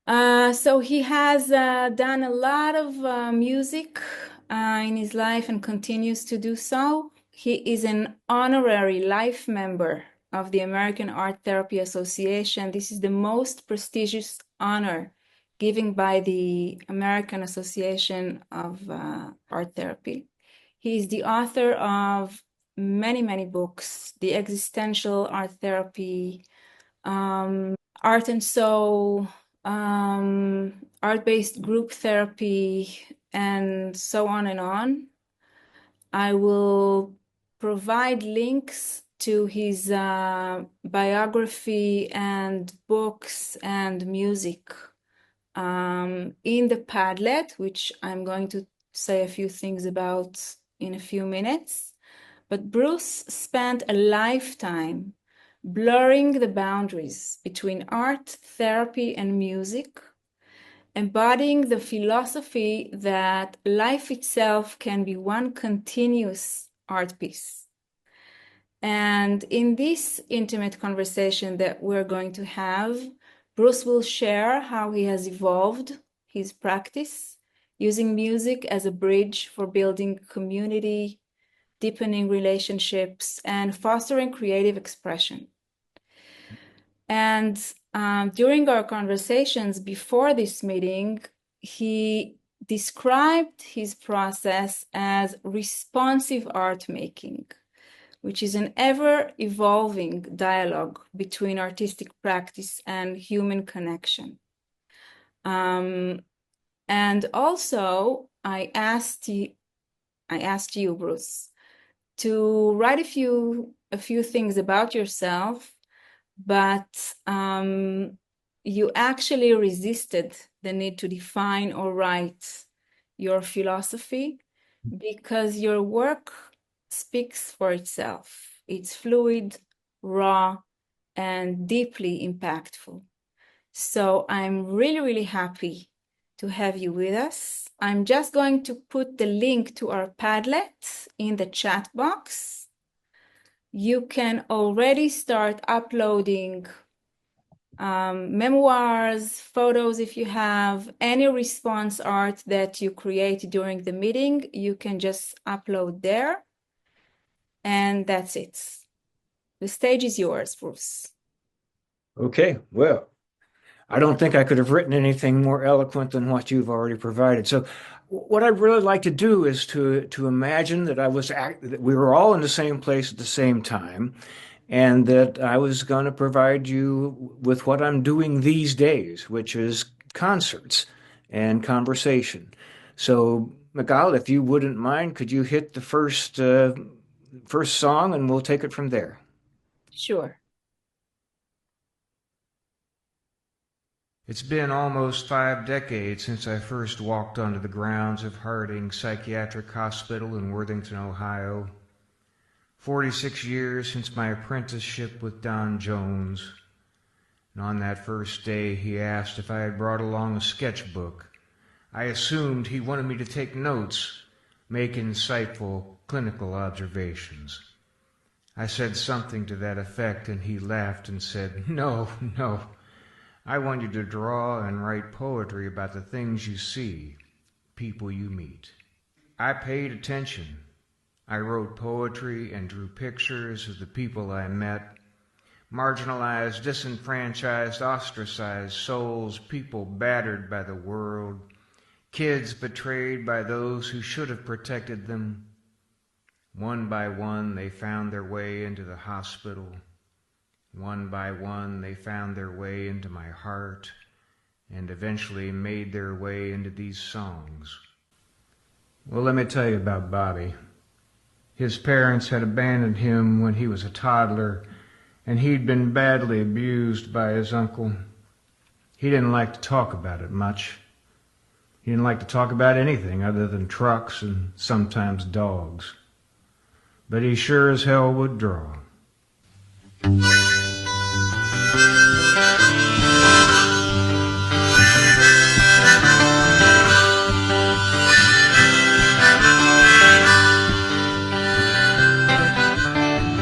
So he has done a lot of music in his life and continues to do so. He is an honorary life member of the American Art Therapy Association. This is the most prestigious honor given by the American Association of Art Therapy. He is the author of many, many books, The Existential Art Therapy, Art and Soul, art-based group therapy, and so on and on. I will provide links to his biography and books and music in the Padlet, which I'm going to say a few things about in a few minutes. But Bruce spent a lifetime blurring the boundaries between art, therapy, and music, embodying the philosophy that life itself can be one continuous art piece. And in this intimate conversation that we're going to have, Bruce will share how he has evolved his practice using music as a bridge for building community, deepening relationships, and fostering creative expression. And during our conversations before this meeting, he described his process as responsive art making, which is an ever-evolving dialogue between artistic practice and human connection. And also, I asked you, Bruce, to write a few things about yourself, but you actually resisted the need to define or write your philosophy because your work speaks for itself. It's fluid, raw, and deeply impactful. So I'm really, really happy to have you with us. I'm just going to put the link to our Padlet in the chat box. You can already start uploading memoirs, photos if you have, any response art that you create during the meeting, you can just upload there. And that's it. The stage is yours, Bruce. Okay, well, I don't think I could have written anything more eloquent than what you've already provided. So, what I'd really like to do is to imagine that that we were all in the same place at the same time, and that I was going to provide you with what I'm doing these days, which is concerts and conversation. So, Michal, if you wouldn't mind, could you hit the first song, and we'll take it from there. Sure. It's been almost 5 decades since I first walked onto the grounds of Harding Psychiatric Hospital in Worthington, Ohio. 46 years since my apprenticeship with Don Jones. And on that first day, he asked if I had brought along a sketchbook. I assumed he wanted me to take notes, make insightful clinical observations. I said something to that effect, and he laughed and said, "No, no. I want you to draw and write poetry about the things you see, people you meet." I paid attention. I wrote poetry and drew pictures of the people I met, marginalized, disenfranchised, ostracized souls, people battered by the world, kids betrayed by those who should have protected them. One by one, they found their way into the hospital. One by one, they found their way into my heart and eventually made their way into these songs. Well, let me tell you about Bobby. His parents had abandoned him when he was a toddler, and he'd been badly abused by his uncle. He didn't like to talk about it much. He didn't like to talk about anything other than trucks and sometimes dogs. But he sure as hell would draw.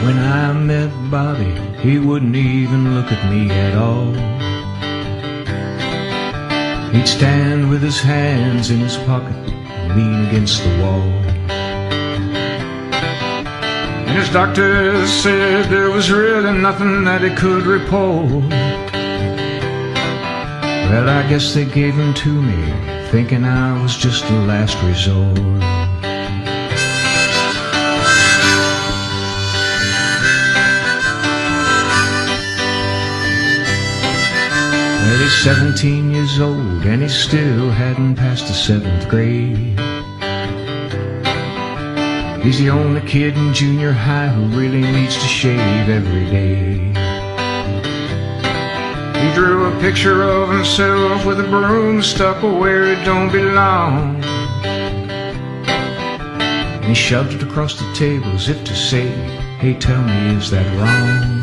When I met Bobby, he wouldn't even look at me at all. He'd stand with his hands in his pocket and lean against the wall. And his doctor said there was really nothing that he could report. Well, I guess they gave him to me, thinking I was just a last resort. Well, he's 17 years old and he still hadn't passed the 7th grade. He's the only kid in junior high who really needs to shave every day. He drew a picture of himself with a broom stuck where it don't belong. And he shoved it across the table as if to say, hey, tell me, is that wrong?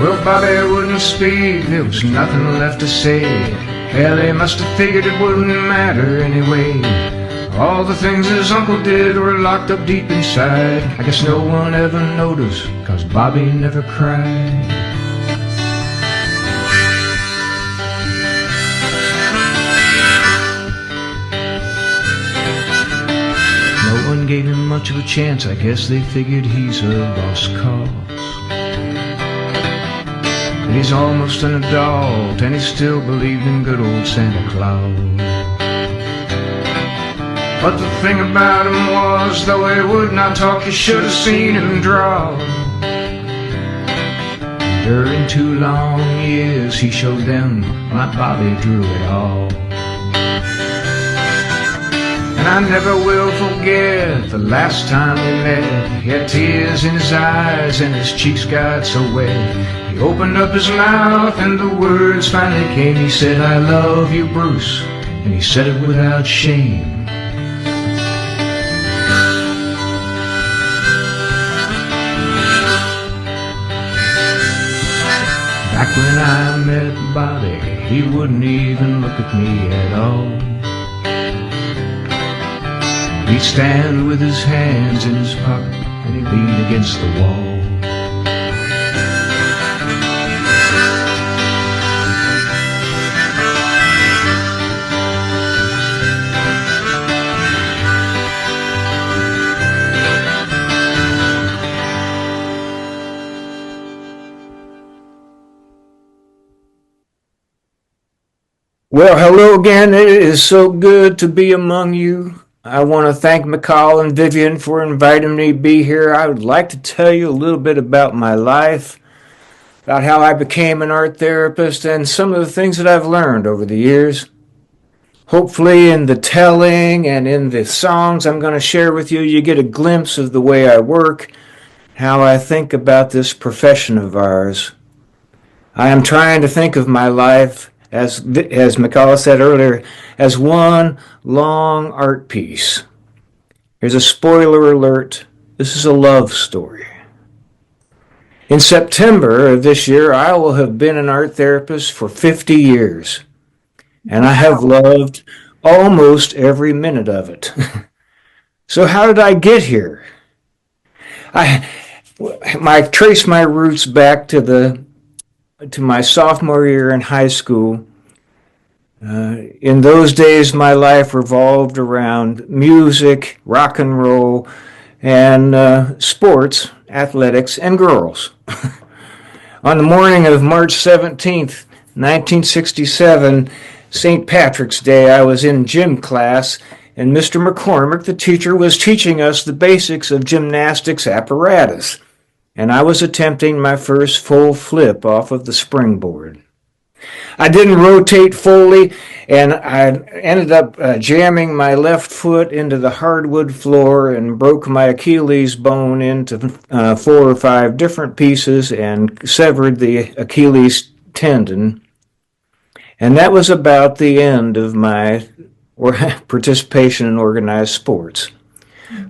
Well, Bobby wouldn't speak, there was nothing left to say. Hell, he must have figured it wouldn't matter anyway. All the things his uncle did were locked up deep inside. I guess no one ever noticed, 'cause Bobby never cried. No one gave him much of a chance, I guess they figured he's a lost cause. He's almost an adult and he still believed in good old Santa Claus. But the thing about him was, though he would not talk, you should have seen him draw. During 2 long years he showed them my Bobby drew it all. And I never will forget the last time we met. He had tears in his eyes and his cheeks got so wet. He opened up his mouth and the words finally came. He said, I love you, Bruce, and he said it without shame. Back when I met Bobby, he wouldn't even look at me at all. He'd stand with his hands in his pocket and he'd lean against the wall. Well, hello again. It is so good to be among you. I want to thank Michal and Vivien for inviting me to be here. I would like to tell you a little bit about my life, about how I became an art therapist, and some of the things that I've learned over the years. Hopefully in the telling and in the songs I'm going to share with you, you get a glimpse of the way I work, how I think about this profession of ours. I am trying to think of my life, as Michal said earlier, as one long art piece. Here's a spoiler alert. This is a love story. In September of this year, I will have been an art therapist for 50 years, and I have loved almost every minute of it. So how did I get here? I trace my roots back to my sophomore year in high school. In those days, my life revolved around music, rock and roll, and sports, athletics, and girls. On the morning of March 17th, 1967, St. Patrick's Day, I was in gym class, and Mr. McCormick, the teacher, was teaching us the basics of gymnastics apparatus, and I was attempting my first full flip off of the springboard. I didn't rotate fully, and I ended up jamming my left foot into the hardwood floor and broke my Achilles bone into 4 or 5 different pieces and severed the Achilles tendon. And that was about the end of my participation in organized sports.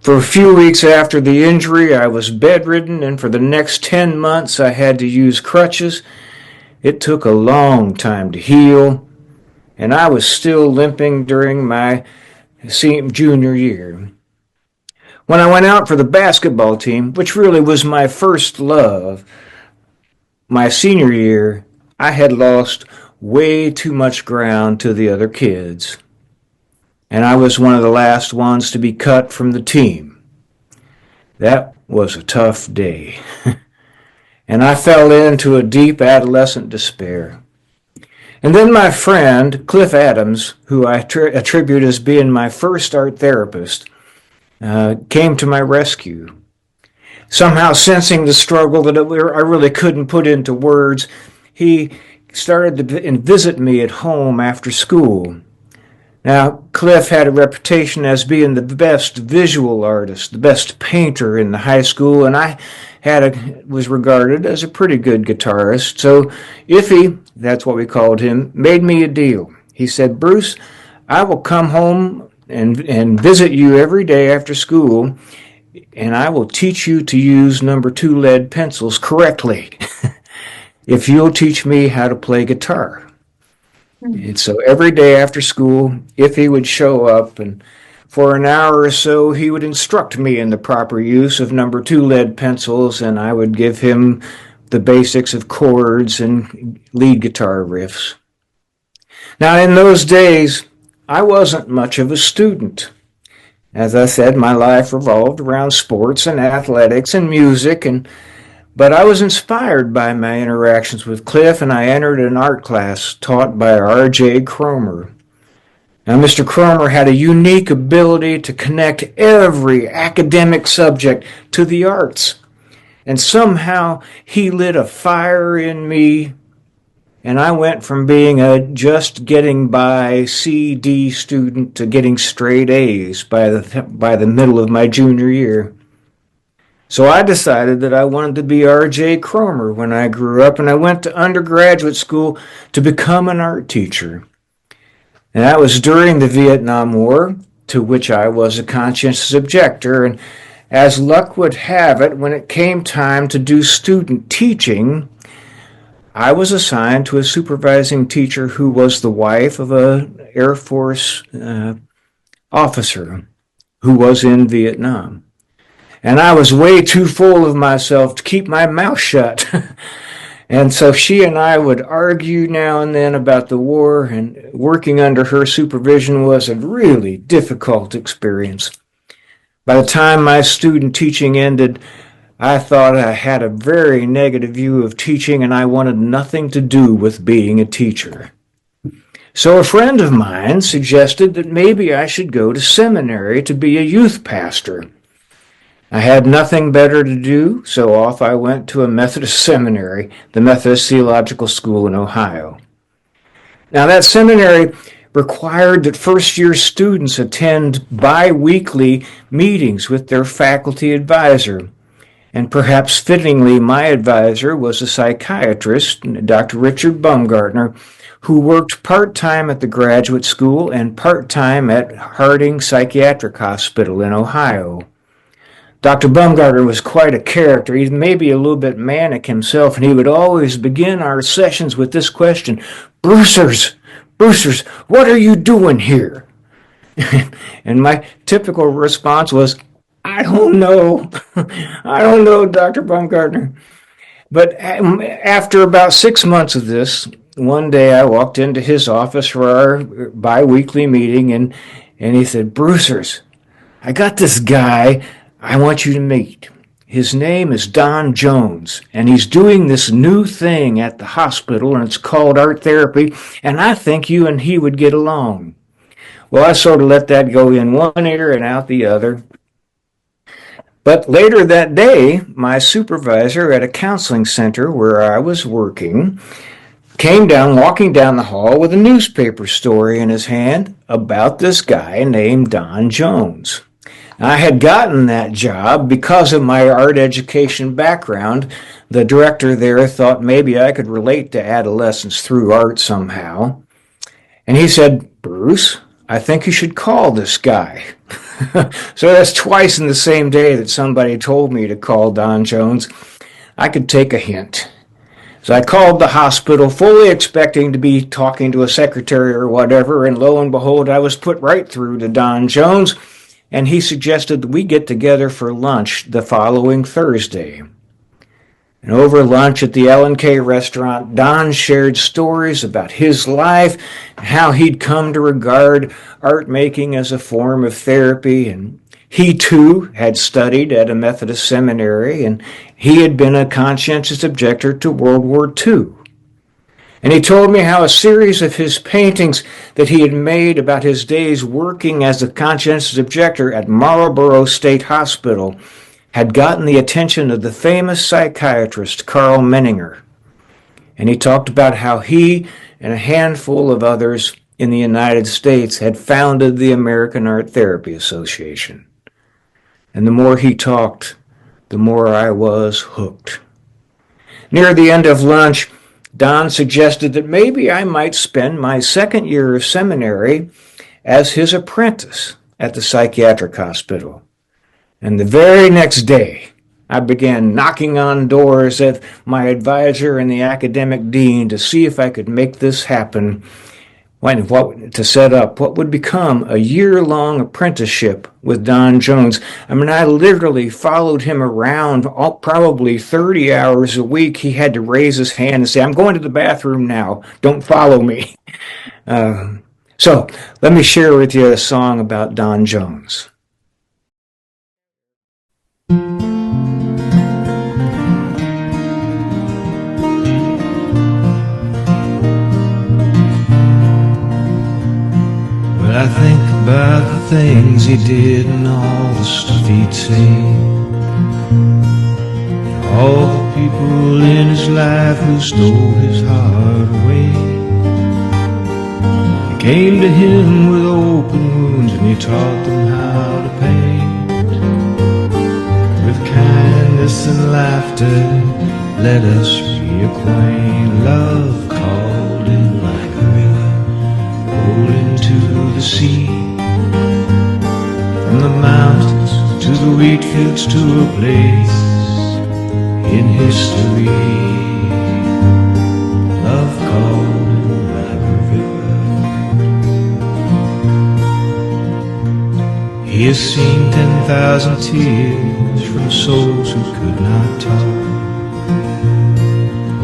For a few weeks after the injury, I was bedridden, and for the next 10 months, I had to use crutches. It took a long time to heal, and I was still limping during my junior year. When I went out for the basketball team, which really was my first love, my senior year, I had lost way too much ground to the other kids. And I was one of the last ones to be cut from the team. That was a tough day. And I fell into a deep adolescent despair. And then my friend, Cliff Adams, who I attribute as being my first art therapist, came to my rescue. Somehow sensing the struggle that I really couldn't put into words, he started to visit me at home after school. Now, Cliff had a reputation as being the best visual artist, the best painter in the high school, and I was regarded as a pretty good guitarist. So Iffy, that's what we called him, made me a deal. He said, "Bruce, I will come home and visit you every day after school, and I will teach you to use number 2 lead pencils correctly if you'll teach me how to play guitar." And so every day after school, if he would show up, and for an hour or so, he would instruct me in the proper use of number 2 lead pencils, and I would give him the basics of chords and lead guitar riffs. Now, in those days, I wasn't much of a student. As I said, my life revolved around sports and athletics and music, but I was inspired by my interactions with Cliff, and I entered an art class taught by R.J. Cromer. Now, Mr. Cromer had a unique ability to connect every academic subject to the arts, and somehow he lit a fire in me, and I went from being a just getting by C.D. student to getting straight A's by the middle of my junior year. So I decided that I wanted to be R.J. Cromer when I grew up, and I went to undergraduate school to become an art teacher. And that was during the Vietnam War, to which I was a conscientious objector, and as luck would have it, when it came time to do student teaching, I was assigned to a supervising teacher who was the wife of an Air Force officer who was in Vietnam. And I was way too full of myself to keep my mouth shut. And so she and I would argue now and then about the war, and working under her supervision was a really difficult experience. By the time my student teaching ended, I thought I had a very negative view of teaching, and I wanted nothing to do with being a teacher. So a friend of mine suggested that maybe I should go to seminary to be a youth pastor. I had nothing better to do, so off I went to a Methodist seminary, the Methodist Theological School in Ohio. Now, that seminary required that first-year students attend bi-weekly meetings with their faculty advisor. And perhaps fittingly, my advisor was a psychiatrist, Dr. Richard Baumgartner, who worked part-time at the graduate school and part-time at Harding Psychiatric Hospital in Ohio. Dr. Baumgartner was quite a character. He's maybe a little bit manic himself, and he would always begin our sessions with this question: Brucers, what are you doing here? And my typical response was, I don't know. I don't know, Dr. Baumgartner. But after about 6 months of this, one day I walked into his office for our bi-weekly meeting, and he said, "Brucers, I got this guy I want you to meet. His name is Don Jones, and he's doing this new thing at the hospital, and it's called art therapy, and I think you and he would get along." Well, I sort of let that go in one ear and out the other. But later that day, my supervisor at a counseling center where I was working came down, walking down the hall with a newspaper story in his hand about this guy named Don Jones. I had gotten that job because of my art education background. The director there thought maybe I could relate to adolescence through art somehow. And he said, "Bruce, I think you should call this guy." So that's twice in the same day that somebody told me to call Don Jones. I could take a hint. So I called the hospital, fully expecting to be talking to a secretary or whatever, and lo and behold, I was put right through to Don Jones, and he suggested that we get together for lunch the following Thursday. And over lunch at the L&K restaurant, Don shared stories about his life, how he'd come to regard art making as a form of therapy. And he, too, had studied at a Methodist seminary, and he had been a conscientious objector to World War II. And he told me how a series of his paintings that he had made about his days working as a conscientious objector at Marlborough State Hospital had gotten the attention of the famous psychiatrist Carl Menninger. And he talked about how he and a handful of others in the United States had founded the American Art Therapy Association. And the more he talked, the more I was hooked. Near the end of lunch, Don suggested that maybe I might spend my second year of seminary as his apprentice at the psychiatric hospital. And the very next day, I began knocking on doors at my advisor and the academic dean to see if I could make this happen, to set up what would become a year-long apprenticeship with Don Jones. I mean, I literally followed him around probably 30 hours a week. He had to raise his hand and say, "I'm going to the bathroom now. Don't follow me." So let me share with you a song about Don Jones. I think about the things he did and all the stuff he'd say, all the people in his life who stole his heart away. They came to him with open wounds and he taught them how to paint. With kindness and laughter let us reacquaint. Love called him like a river rolling to the sea, from the mountains to the wheat fields to a place in history. Love called him like a river. He has seen 10,000 tears from souls who could not talk,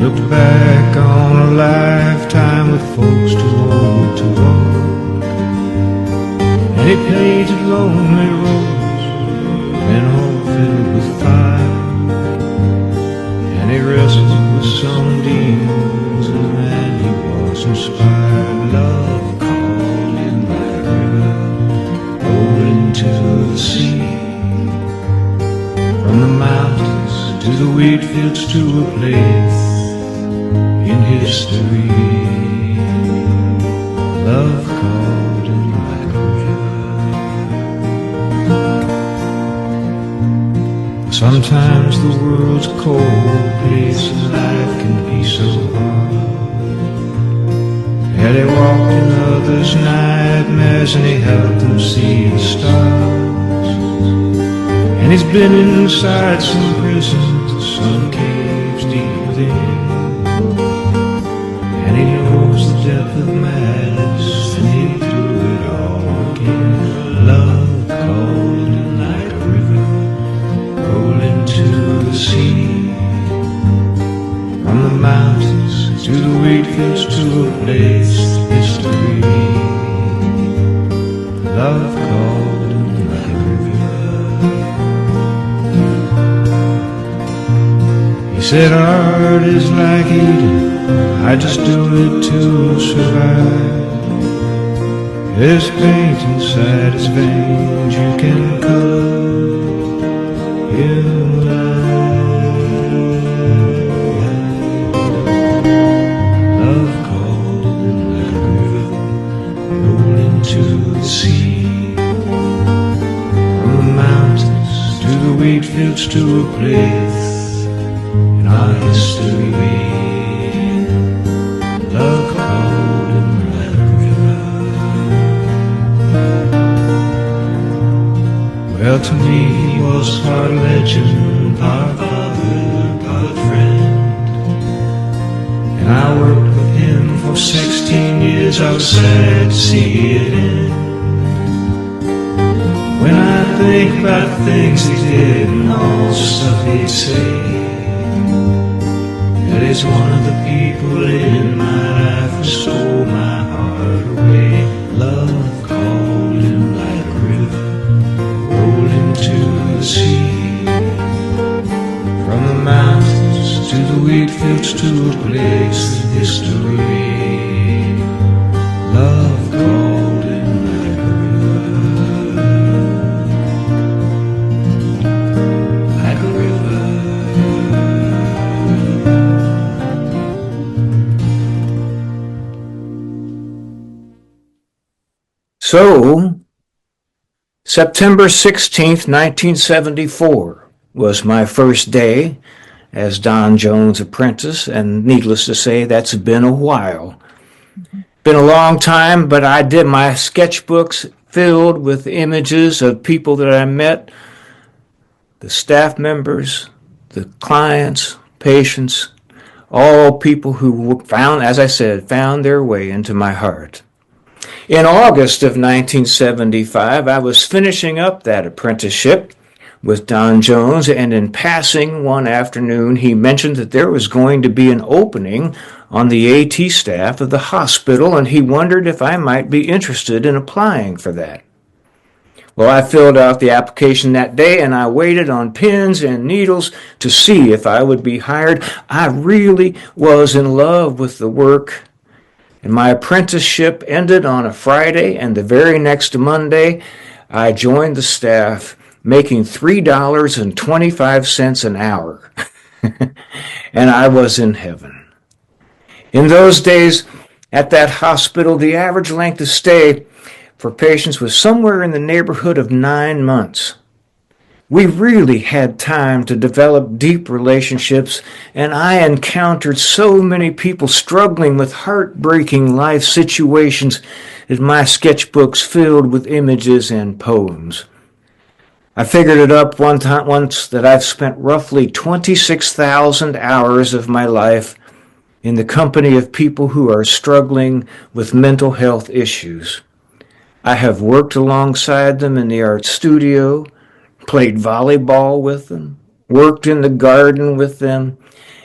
looked back on a lifetime with folks too old to walk. And he painted lonely roads and all filled with fire, and he wrestled with some demons, and man, he was inspired. Love called him like a river rolling to the sea, from the mountains to the wheat fields to a place in history. Love called him like a river. Sometimes the world's a cold place and life can be so hard. Yet he walked in others' nightmares and he helped them see the stars. And he's been inside some prisons, some caves deep within, and he knows the depth of madness, and he'll do it all again. Love called him like a river rolling to the sea, from the mountains to the wheat fields to a place history. Love called him like a river. He said art is like eating, I just do it to survive. There's paint inside his veins you can color in life. Love called him like a river rolling to the sea, from the mountains to the wheat fields to a place in our history. Love called him like a river. Well, to me he was part legend, part father, part friend. And I worked with him for 16 years, I was sad to see it end. When I think about the things he did and all the stuff he'd say, is one of the people in my life who stole my heart away. Love called him like a river, rolling to the sea. From the mountains to the wheat fields to a place of history. Love called him like a river, like a river. So, September 16th, 1974 was my first day as Don Jones' apprentice, and needless to say, that's been a while. Been a long time, but I did my sketchbooks filled with images of people that I met, the staff members, the clients, patients, all people who found, as I said, found their way into my heart. In August of 1975, I was finishing up that apprenticeship with Don Jones, and in passing one afternoon, he mentioned that there was going to be an opening on the AT staff of the hospital, and he wondered if I might be interested in applying for that. Well, I filled out the application that day, and I waited on pins and needles to see if I would be hired. I really was in love with the work, and my apprenticeship ended on a Friday, and the very next Monday, I joined the staff, making $3.25 an hour, and I was in heaven. In those days, at that hospital, the average length of stay for patients was somewhere in the neighborhood of 9 months. We really had time to develop deep relationships, and I encountered so many people struggling with heartbreaking life situations that my sketchbooks filled with images and poems. I figured it up once that I've spent roughly 26,000 hours of my life in the company of people who are struggling with mental health issues. I have worked alongside them in the art studio, played volleyball with them, worked in the garden with them,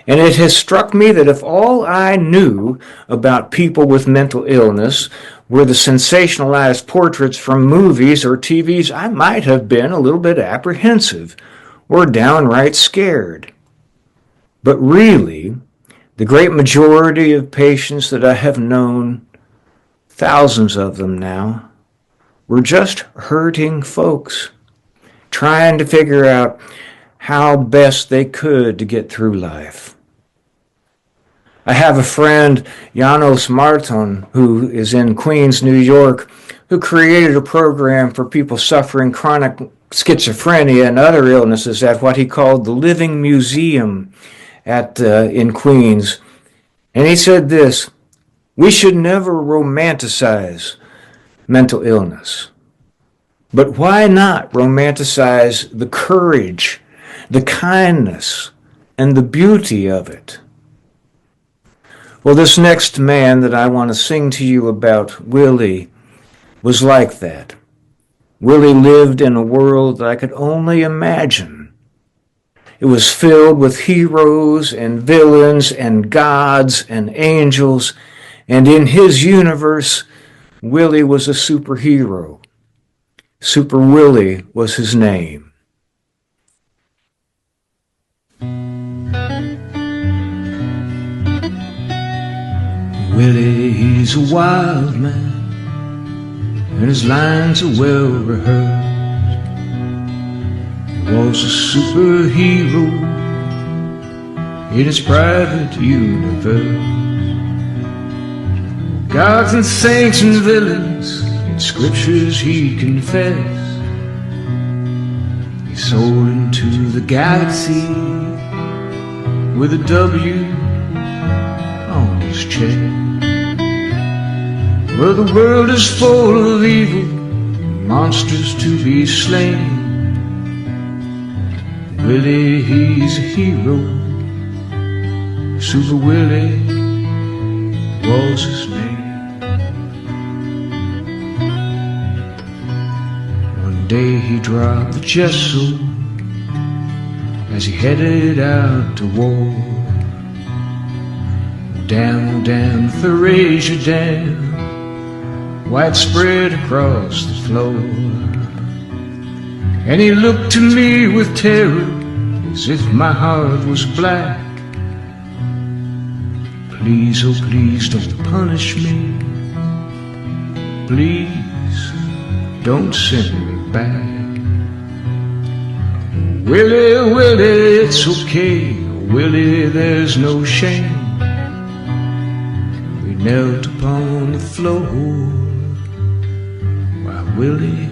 and it has struck me that if all I knew about people with mental illness were the sensationalized portraits from movies or TVs, I might have been a little bit apprehensive or downright scared. But really, the great majority of patients that I have known, thousands of them now, were just hurting folks, trying to figure out how best they could to get through life. I have a friend, Janos Marton, who is in Queens, New York, who created a program for people suffering chronic schizophrenia and other illnesses at what he called the Living Museum in Queens. And he said this: we should never romanticize mental illness. But why not romanticize the courage, the kindness, and the beauty of it? Well, this next man that I want to sing to you about, Willie, was like that. Willie lived in a world that I could only imagine. It was filled with heroes and villains and gods and angels, and in his universe, Willie was a superhero. Super Willie was his name. Willie, he's a wild man, and his lines are well rehearsed. He was a superhero in his private universe. Gods and saints and villains, in scriptures he confessed. He soared into the galaxy with a W on his chest. Well, the world is full of evil, monsters to be slain. Willie, he's a hero. Super Willie was his name. One day he dropped the gesso as he headed out to war. Down, down Thuresia Dam, widespread across the floor. And he looked to me with terror, as if my heart was black. Please, oh please, don't punish me. Please, don't send me back. Willie, Willie, it's okay. Willie, there's no shame. We knelt upon the floor while Willie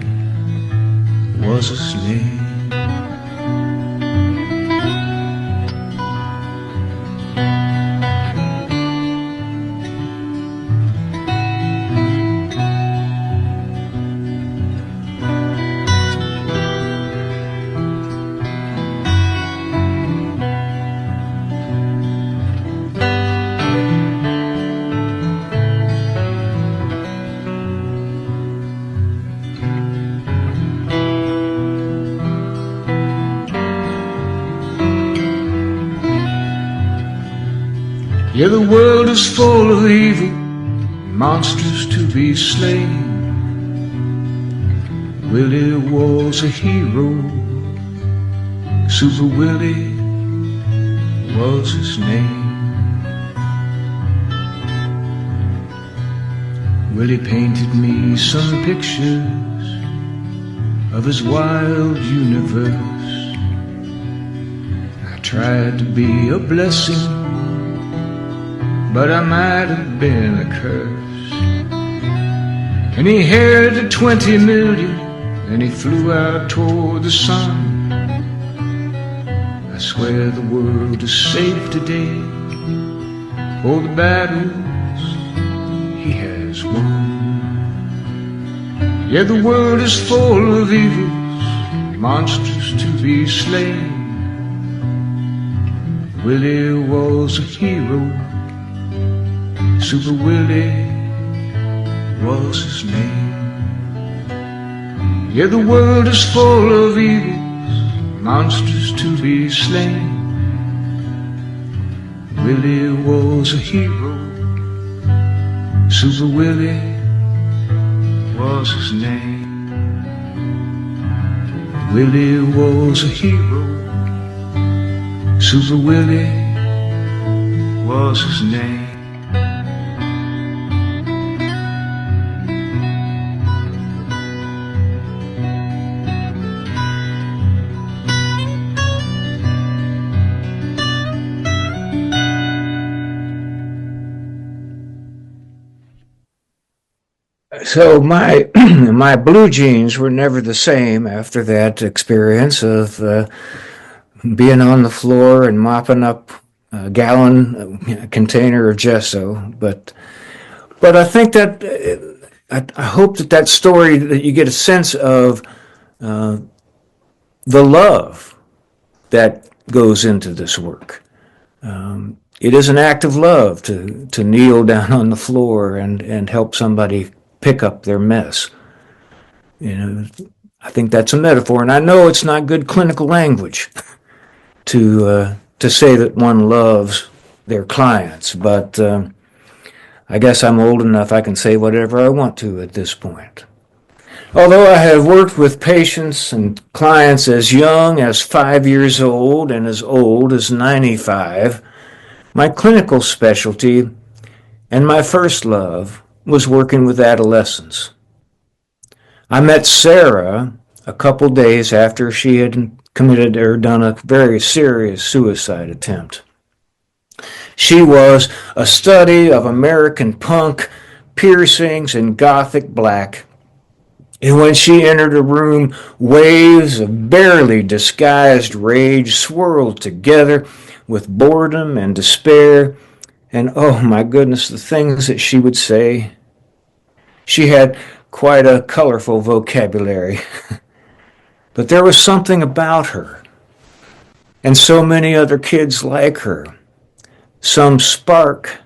was his name. Yeah, the world is full of evil, monsters to be slain. Willie was a hero, Super Willie was his name. Willie painted me some pictures of his wild universe. I tried to be a blessing, but I might have been a curse. And he inherited 20 million, and he flew out toward the sun. I swear the world is safe today, for the battles he has won. Yeah, the world is full of evils, monsters to be slain. Willie was a hero, Super Willie was his name. Yeah, the world is full of evils, monsters to be slain. Willie was a hero, Super Willie was his name. Willie was a hero, Super Willie was his name. So my my blue jeans were never the same after that experience of being on the floor and mopping up a gallon container of gesso. But I think that I hope that story, that you get a sense of the love that goes into this work. It is an act of love to kneel down on the floor and help somebody pick up their mess. You know, I think that's a metaphor, and I know it's not good clinical language to say that one loves their clients, but I guess I'm old enough I can say whatever I want to at this point. Although I have worked with patients and clients as young as 5 years old and as old as 95, my clinical specialty and my first love was working with adolescents. I met Sarah a couple days after she had committed or done a very serious suicide attempt. She was a study of American punk, piercings, and gothic black. And when she entered a room, waves of barely disguised rage swirled together with boredom and despair. And oh my goodness, the things that she would say. She had quite a colorful vocabulary. But there was something about her, and so many other kids like her, some spark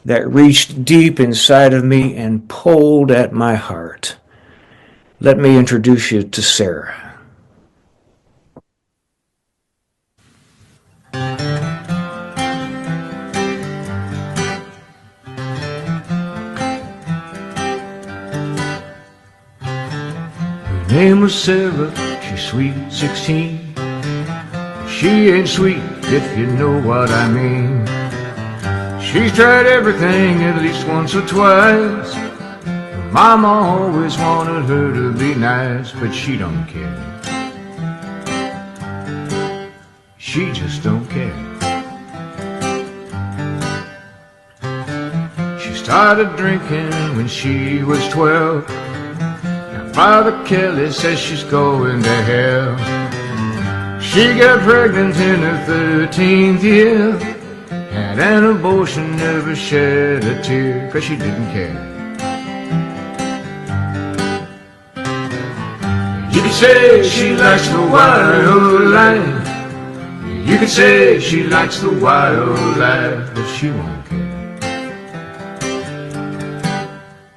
that reached deep inside of me and pulled at my heart. Let me introduce you to Sarah. Name was Sarah, she's sweet 16. She ain't sweet if you know what I mean. She's tried everything at least once or twice. Mama always wanted her to be nice, but she don't care. She just don't care. She started drinking when she was 12. Now Father Kelly says she's going to hell. She got pregnant in her 13th year. Had an abortion, never shed a tear, 'cause she didn't care. You could say she likes the wild life. You could say she likes the wild life, but she won't care.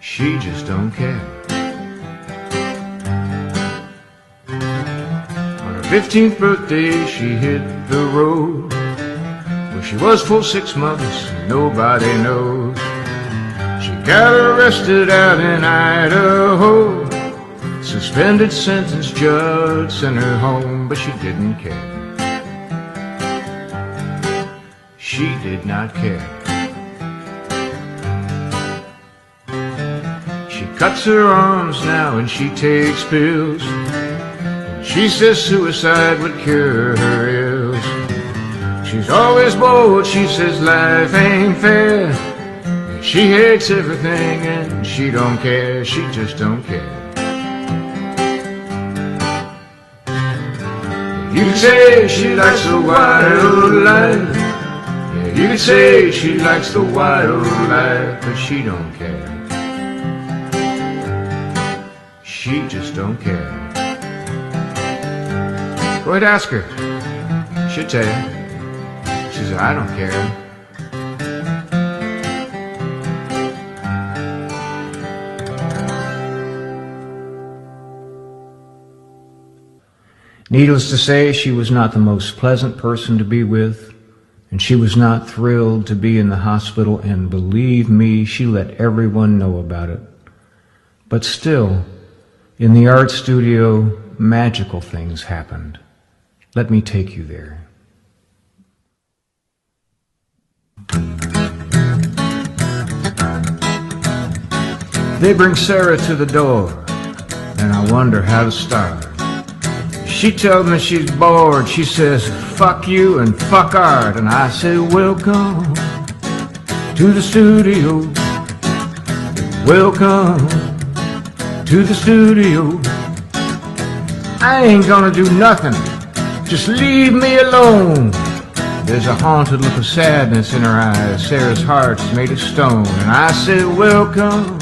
She just don't care. On her 15th birthday, she hit the road. Well, she was full 6 months, nobody knows. She got arrested out in Idaho. Suspended sentence, judge sent her home, but she didn't care. She did not care. She cuts her arms now and she takes pills. She says suicide would cure her ills. She's always bold, she says life ain't fair. She hates everything and she don't care, she just don't care. You can say she likes the wild life. Yeah, you can say she likes the wild life, but she don't care. She just don't care. Go ahead, ask her. She'll tell you. She said, I don't care. Needless to say, she was not the most pleasant person to be with, and she was not thrilled to be in the hospital, and believe me, she let everyone know about it. But still, in the art studio, magical things happened. Let me take you there. They bring Sarah to the door, and I wonder how to start. She tells me she's bored. She says, fuck you and fuck art. And I say, welcome to the studio. Welcome to the studio. I ain't gonna do nothing. Just leave me alone. There's a haunted look of sadness in her eyes. Sarah's heart's made of stone. And I say, welcome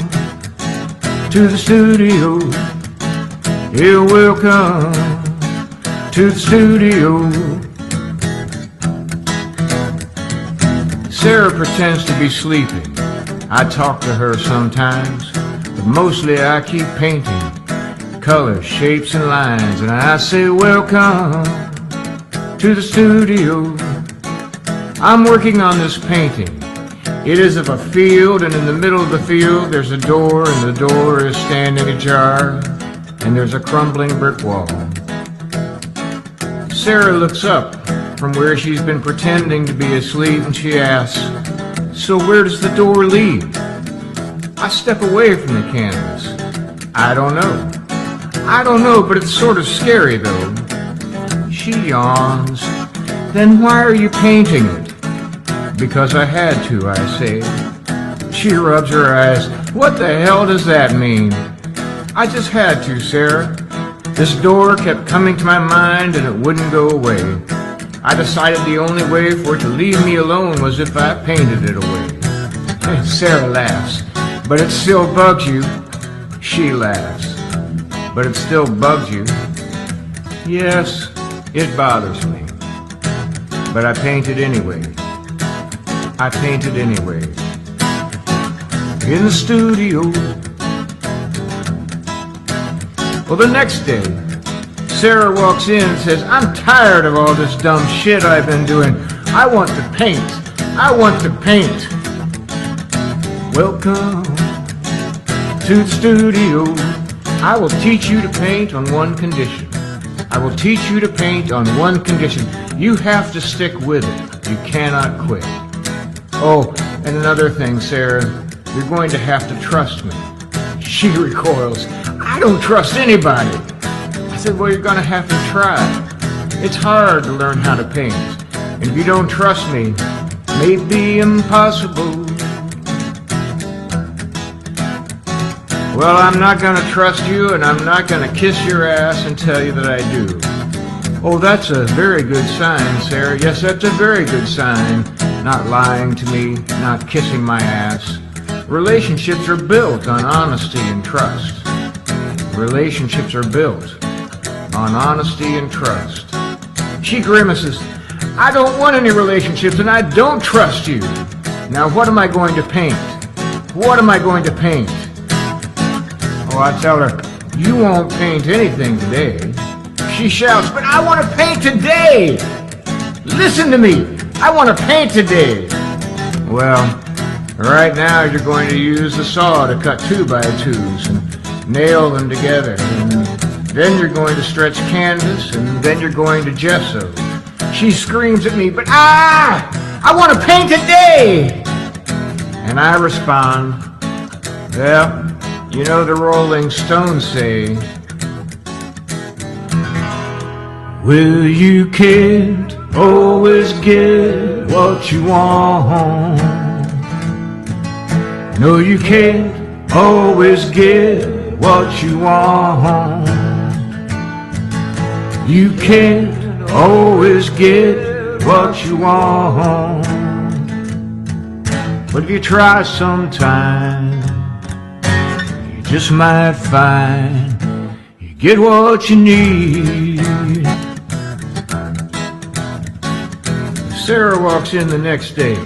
to the studio. You're welcome to the studio. Sarah pretends to be sleeping. I talk to her sometimes, but mostly I keep painting colors, shapes, and lines. And I say, welcome to the studio. I'm working on this painting. It is of a field, and in the middle of the field there's a door, and the door is standing ajar, and there's a crumbling brick wall. Sarah looks up from where she's been pretending to be asleep, and she asks, so where does the door lead? I step away from the canvas. I don't know, but it's sort of scary though. She yawns. Then why are you painting it? Because I had to, I say. She rubs her eyes. What the hell does that mean? I just had to, Sarah. This door kept coming to my mind and it wouldn't go away. I decided the only way for it to leave me alone was if I painted it away. And Sarah laughs. But it still bugs you. She laughs. But it still bugs you. Yes, it bothers me. But I paint it anyway. I paint it anyway. In the studio. Well, the next day, Sarah walks in and says, I'm tired of all this dumb shit I've been doing. I want to paint. I want to paint. Welcome to the studio. I will teach you to paint on one condition. I will teach you to paint on one condition. You have to stick with it. You cannot quit. Oh, and another thing, Sarah, you're going to have to trust me. She recoils. I don't trust anybody. I said, well, you're going to have to try. It's hard to learn how to paint. And if you don't trust me, it may be impossible. Well, I'm not going to trust you, and I'm not going to kiss your ass and tell you that I do. Oh, that's a very good sign, Sarah. Yes, that's a very good sign. Not lying to me, not kissing my ass. Relationships are built on honesty and trust. Relationships are built on honesty and trust. She grimaces. I don't want any relationships, and I don't trust you. Now, what am I going to paint? What am I going to paint? Oh, I tell her, you won't paint anything today. She shouts, but I want to paint today! Listen to me! I want to paint today! Well, right now you're going to use the saw to cut 2x2s and nail them together. And then you're going to stretch canvas, and then you're going to gesso. She screams at me, but I want to paint today! And I respond, well, you know the Rolling Stones say, well, you can't always get what you want. No, you can't always get what you want. You can't always get what you want. But if you try sometime, you just might find you get what you need. Sarah walks in the next day.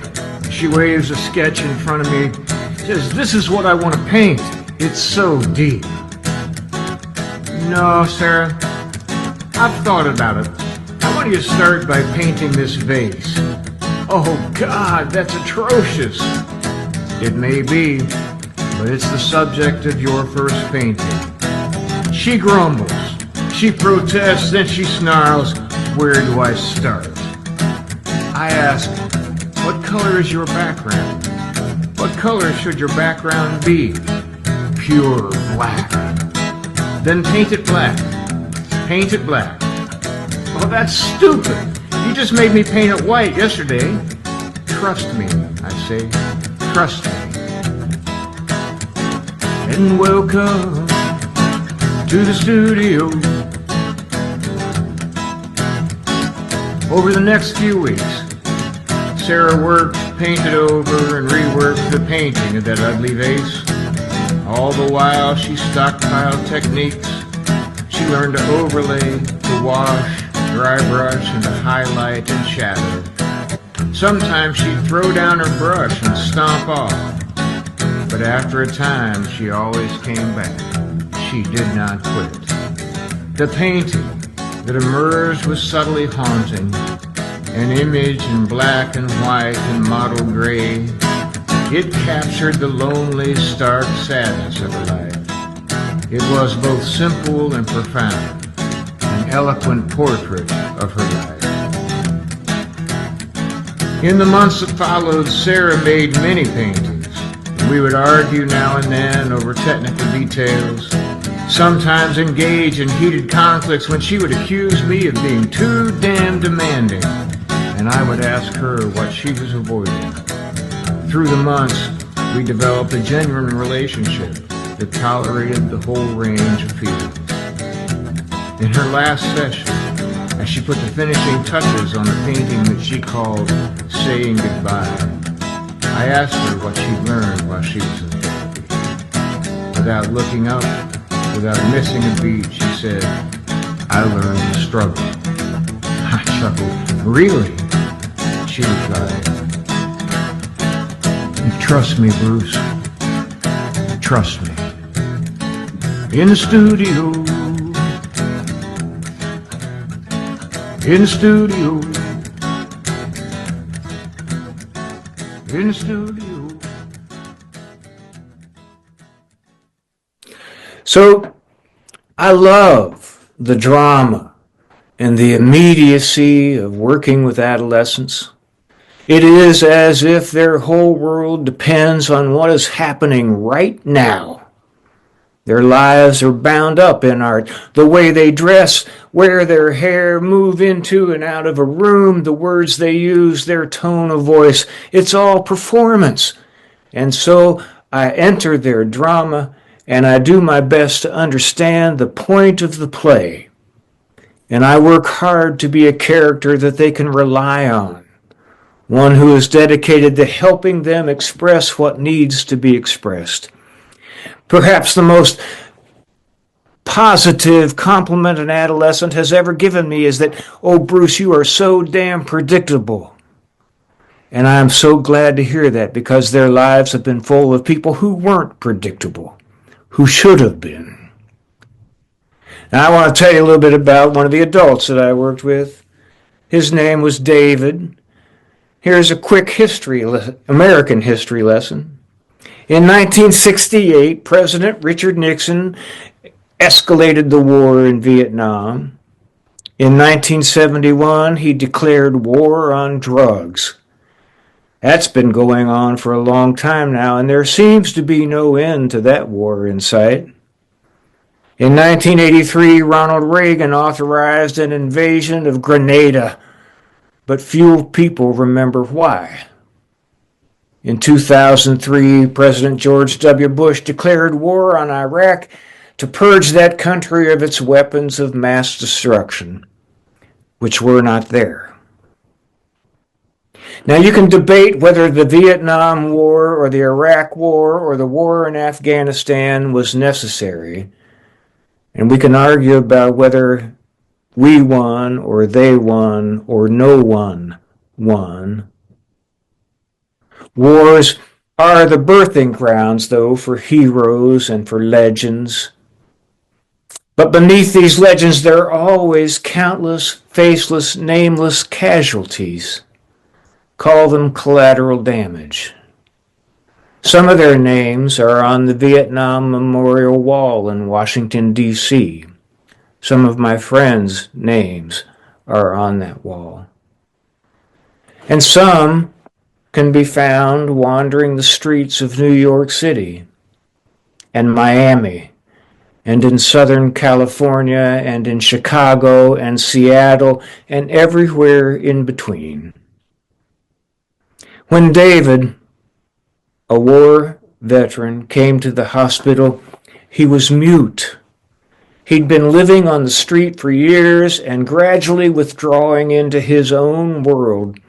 She waves a sketch in front of me. Says, this is what I want to paint. It's so deep. No, Sarah, I've thought about it. I want you to start by painting this vase. Oh, God, that's atrocious. It may be, but it's the subject of your first painting. She grumbles. She protests, then she snarls, where do I start? I ask, what color is your background? What color should your background be? Pure black. Then paint it black. Paint it black. Oh, that's stupid. You just made me paint it white yesterday. Trust me, I say. Trust me. And welcome to the studio. Over the next few weeks, Sarah worked, painted over, and reworked the painting of that ugly vase. All the while she stockpiled techniques. She learned to overlay, to wash, dry brush, and to highlight and shadow. Sometimes she'd throw down her brush and stomp off. But after a time, she always came back. She did not quit. The painting that emerged was subtly haunting, an image in black and white and mottled gray. It captured the lonely, stark sadness of her life. It was both simple and profound, an eloquent portrait of her life. In the months that followed, Sarah made many paintings. We would argue now and then over technical details, sometimes engage in heated conflicts when she would accuse me of being too damn demanding, and I would ask her what she was avoiding. Through the months, we developed a genuine relationship that tolerated the whole range of feelings. In her last session, as she put the finishing touches on the painting that she called Saying Goodbye, I asked her what she'd learned while she was in therapy. Without looking up, without missing a beat, she said, I learned to struggle. I chuckled. Really? She replied, trust me, Bruce. Trust me. In the studio. In the studio. In the studio. So I love the drama and the immediacy of working with adolescents. It is as if their whole world depends on what is happening right now. Their lives are bound up in art. The way they dress, wear their hair, move into and out of a room, the words they use, their tone of voice, it's all performance. And so I enter their drama and I do my best to understand the point of the play. And I work hard to be a character that they can rely on. One who is dedicated to helping them express what needs to be expressed. Perhaps the most positive compliment an adolescent has ever given me is that, "Oh, Bruce, you are so damn predictable." And I am so glad to hear that because their lives have been full of people who weren't predictable, who should have been. Now, I want to tell you a little bit about one of the adults that I worked with. His name was David. Here's a quick American history lesson. In 1968, President Richard Nixon escalated the war in Vietnam. In 1971, he declared war on drugs. That's been going on for a long time now, and there seems to be no end to that war in sight. In 1983, Ronald Reagan authorized an invasion of Grenada, but few people remember why. In 2003, President George W. Bush declared war on Iraq to purge that country of its weapons of mass destruction, which were not there. Now, you can debate whether the Vietnam War or the Iraq War or the war in Afghanistan was necessary, and we can argue about whether we won or they won or no one won. Wars are the birthing grounds, though, for heroes and for legends. But beneath these legends, there are always countless, faceless, nameless casualties. Call them collateral damage. Some of their names are on the Vietnam Memorial Wall in Washington, D.C. Some of my friends' names are on that wall. And some can be found wandering the streets of New York City and Miami and in Southern California and in Chicago and Seattle and everywhere in between. When David, a war veteran, came to the hospital, he was mute. He'd been living on the street for years and gradually withdrawing into his own world,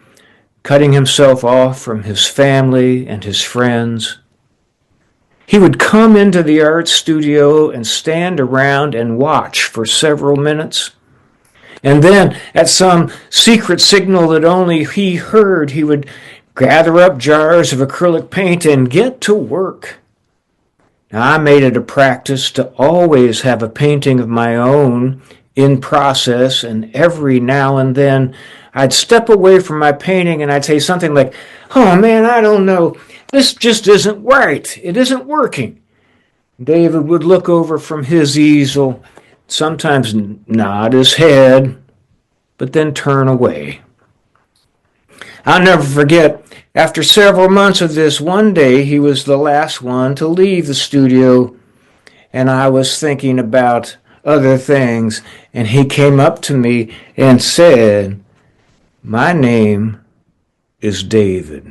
cutting himself off from his family and his friends. He would come into the art studio and stand around and watch for several minutes. And then, at some secret signal that only he heard, he would gather up jars of acrylic paint and get to work. Now, I made it a practice to always have a painting of my own in process, and every now and then I'd step away from my painting and I'd say something like, "Oh man, I don't know. This just isn't right. It isn't working." David would look over from his easel, sometimes nod his head, but then turn away. I'll never forget, after several months of this, one day he was the last one to leave the studio, and I was thinking about other things, and he came up to me and said, "My name is David."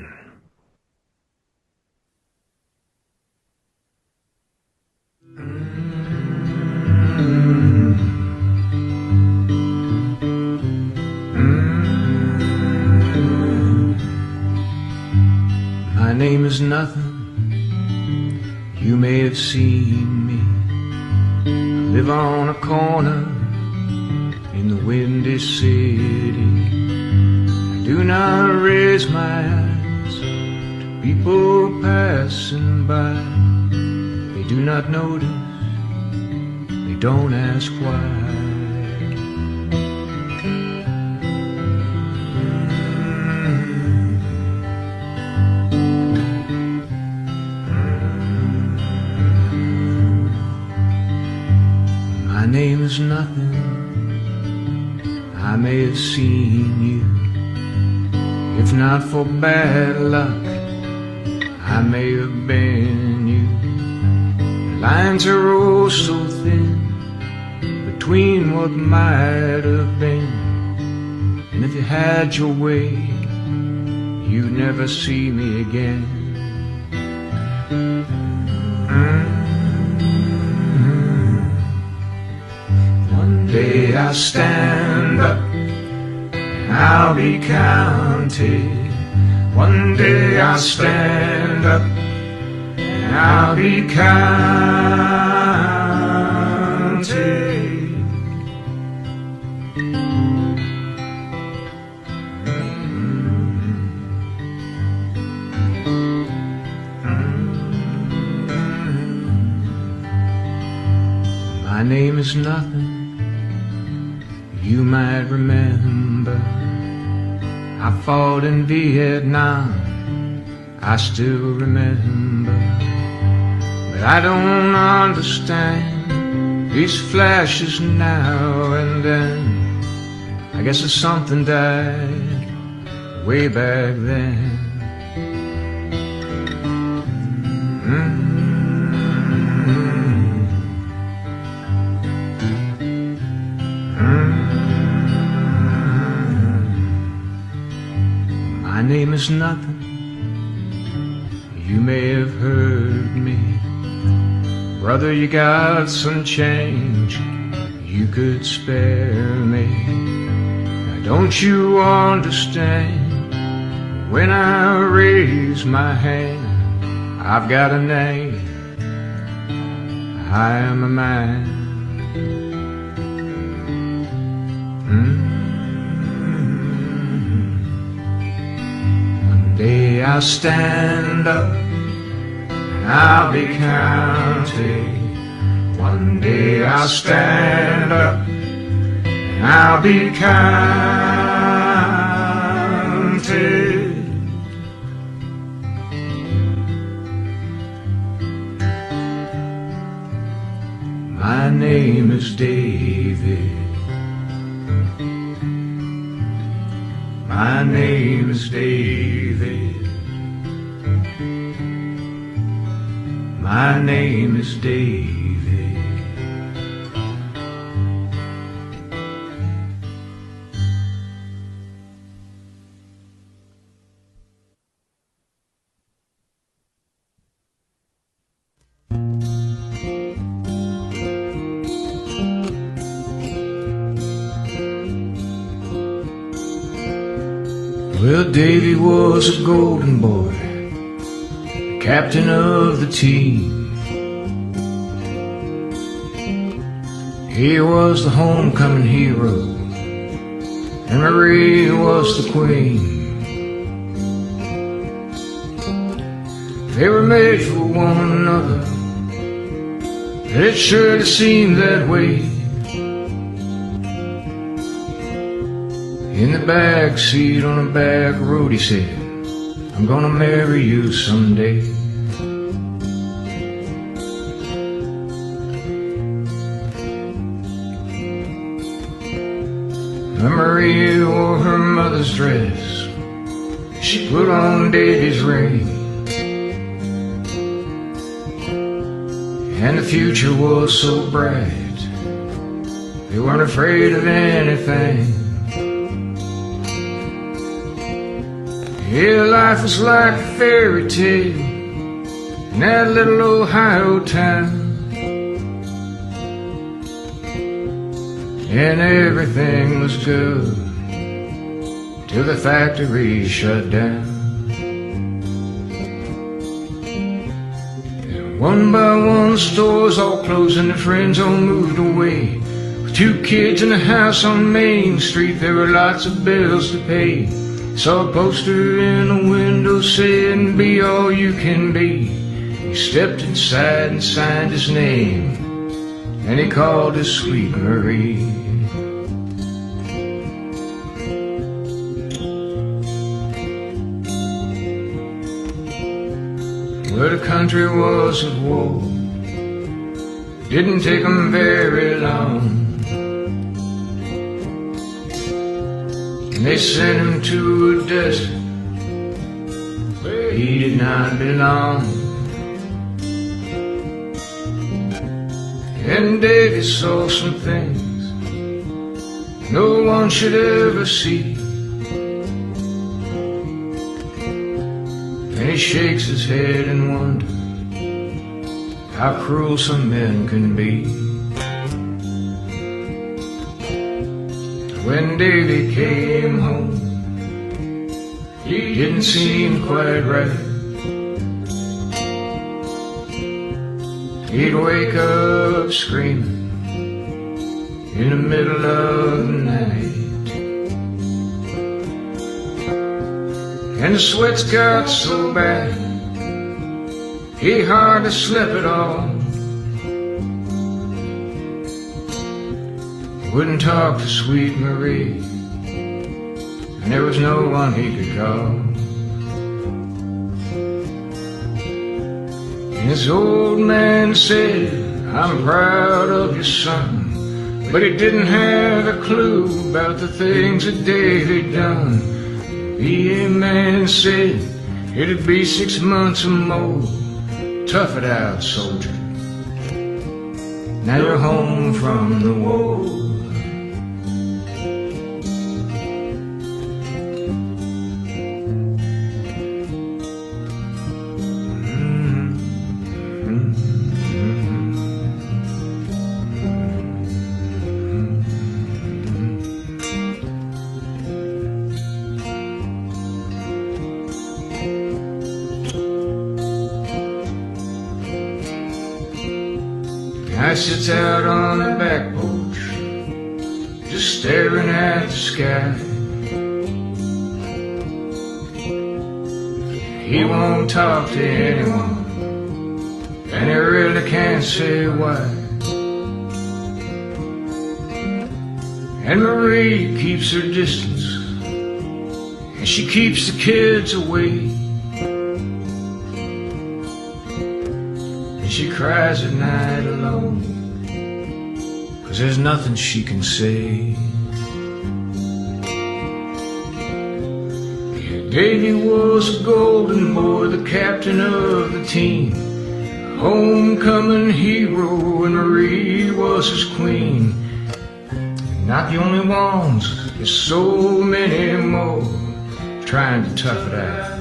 My name is nothing, you may have seen me. I live on a corner in the windy city. I do not raise my eyes to people passing by. They do not notice, they don't ask why. My is nothing. I may have seen you. If not for bad luck, I may have been you. The lines are oh so thin between what might have been. And if you had your way, you'd never see me again. One day I'll stand up and I'll be counted. One day I'll stand up and I'll be counted. My name is nothing, you might remember. I fought in Vietnam, I still remember. But I don't understand these flashes now and then. I guess it's something died way back then. My name is nothing, you may have heard me. Brother, you got some change, you could spare me. Now don't you understand, when I raise my hand, I've got a name, I am a man. One day I'll stand up and I'll be counted. One day I'll stand up and I'll be counted. My name is David. My name is David. My name is David. Well, Davy was a golden boy, captain of the team. He was the homecoming hero, and Emerita was the queen. They were made for one another, and it sure seemed that way. In the back seat on a back road, he said, I'm gonna marry you someday. Emerita wore her mother's dress, she put on Davy's ring, and the future was so bright, they weren't afraid of anything. Yeah, life was like a fairy tale in that little Ohio town, and everything was good till the factory shut down. And one by one stores all closed and their friends all moved away. With 2 kids in a house on Main Street, there were lots of bills to pay. Saw a poster in a window saying, be all you can be. He stepped inside and signed his name, and he called his sweet Marie. Well, the country was at war, didn't take them very long. and they sent him to a desert where he did not belong. And Davy saw some things no one should ever see. And he shakes his head and wonders how cruel some men can be. When Davy came home, he didn't seem quite right. He'd wake up screaming in the middle of the night, and the sweats got so bad he hardly slept at all. He wouldn't talk to sweet Marie, and there was no one he could call. His old man said, "I'm proud of your son," but he didn't have a clue about the things that Davy done. The VA man said, "It'd be 6 months or more. Tough it out, soldier. Now you're home from the war." I sits out on the back porch, just staring at the sky. He won't talk to anyone, and he really can't say why. And Marie keeps her distance, and she keeps the kids away. She cries at night alone, 'cause there's nothing she can say. Yeah, Davy was a golden boy, the captain of the team, homecoming hero, and Marie was his queen. And not the only ones, there's so many more trying to tough it out.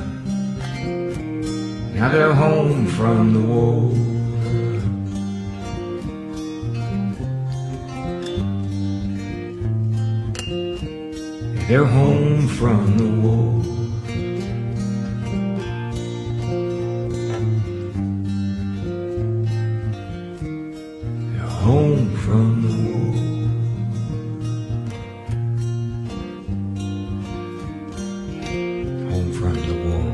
Now they're home from the war. They're home from the war. They're home from the war. Home from the war.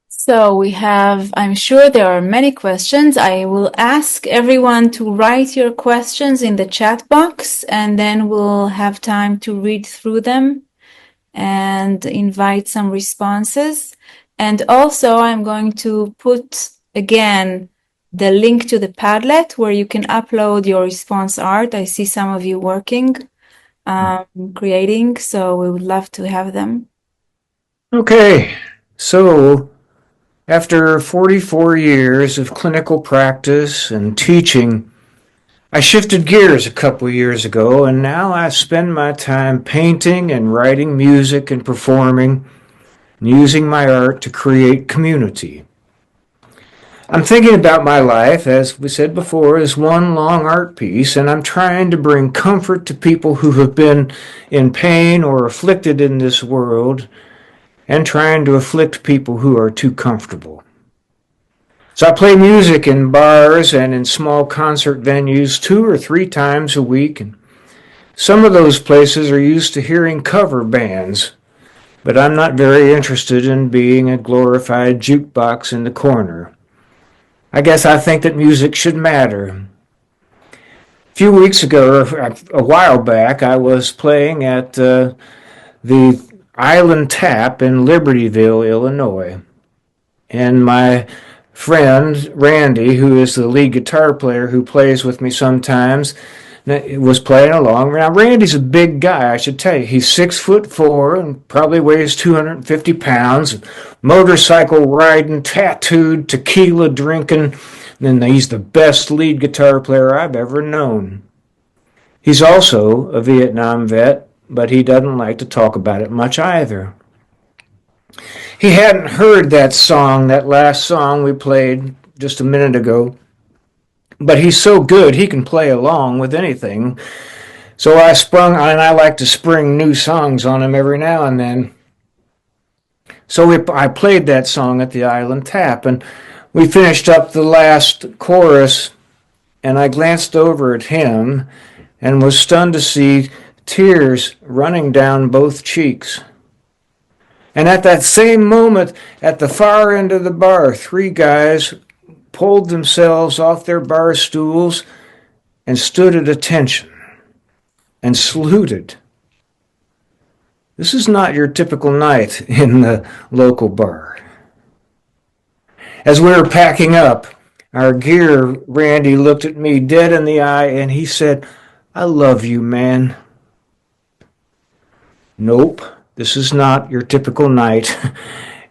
So we have, I'm sure there are many questions. I will ask everyone to write your questions in the chat box, and then we'll have time to read through them and invite some responses. And also I'm going to put again the link to the Padlet where you can upload your response art. I see some of you working, creating, so we would love to have them. Okay, so after 44 years of clinical practice and teaching, I shifted gears a couple years ago, and now I spend my time painting and writing music and performing, and using my art to create community. I'm thinking about my life, as we said before, as one long art piece, and I'm trying to bring comfort to people who have been in pain or afflicted in this world, and trying to afflict people who are too comfortable. So I play music in bars and in small concert venues 2 or 3 times a week, and some of those places are used to hearing cover bands, but I'm not very interested in being a glorified jukebox in the corner. I guess I think that music should matter. A few weeks ago, a while back, I was playing at the Island Tap in Libertyville, Illinois. And my friend, Randy, who is the lead guitar player who plays with me sometimes, was playing along. Now, Randy's a big guy, I should tell you. He's 6'4" and probably weighs 250 pounds. Motorcycle riding, tattooed, tequila drinking, and he's the best lead guitar player I've ever known. He's also a Vietnam vet, but he doesn't like to talk about it much either. He hadn't heard that song, that last song we played just a minute ago, but he's so good he can play along with anything. So I like to spring new songs on him every now and then. So I played that song at the Island Tap, and we finished up the last chorus, and I glanced over at him and was stunned to see tears running down both cheeks. And at that same moment, at the far end of the bar, 3 guys pulled themselves off their bar stools and stood at attention and saluted. This is not your typical night in the local bar. As we were packing up our gear, Randy looked at me dead in the eye and he said, "I love you, man." Nope, this is not your typical night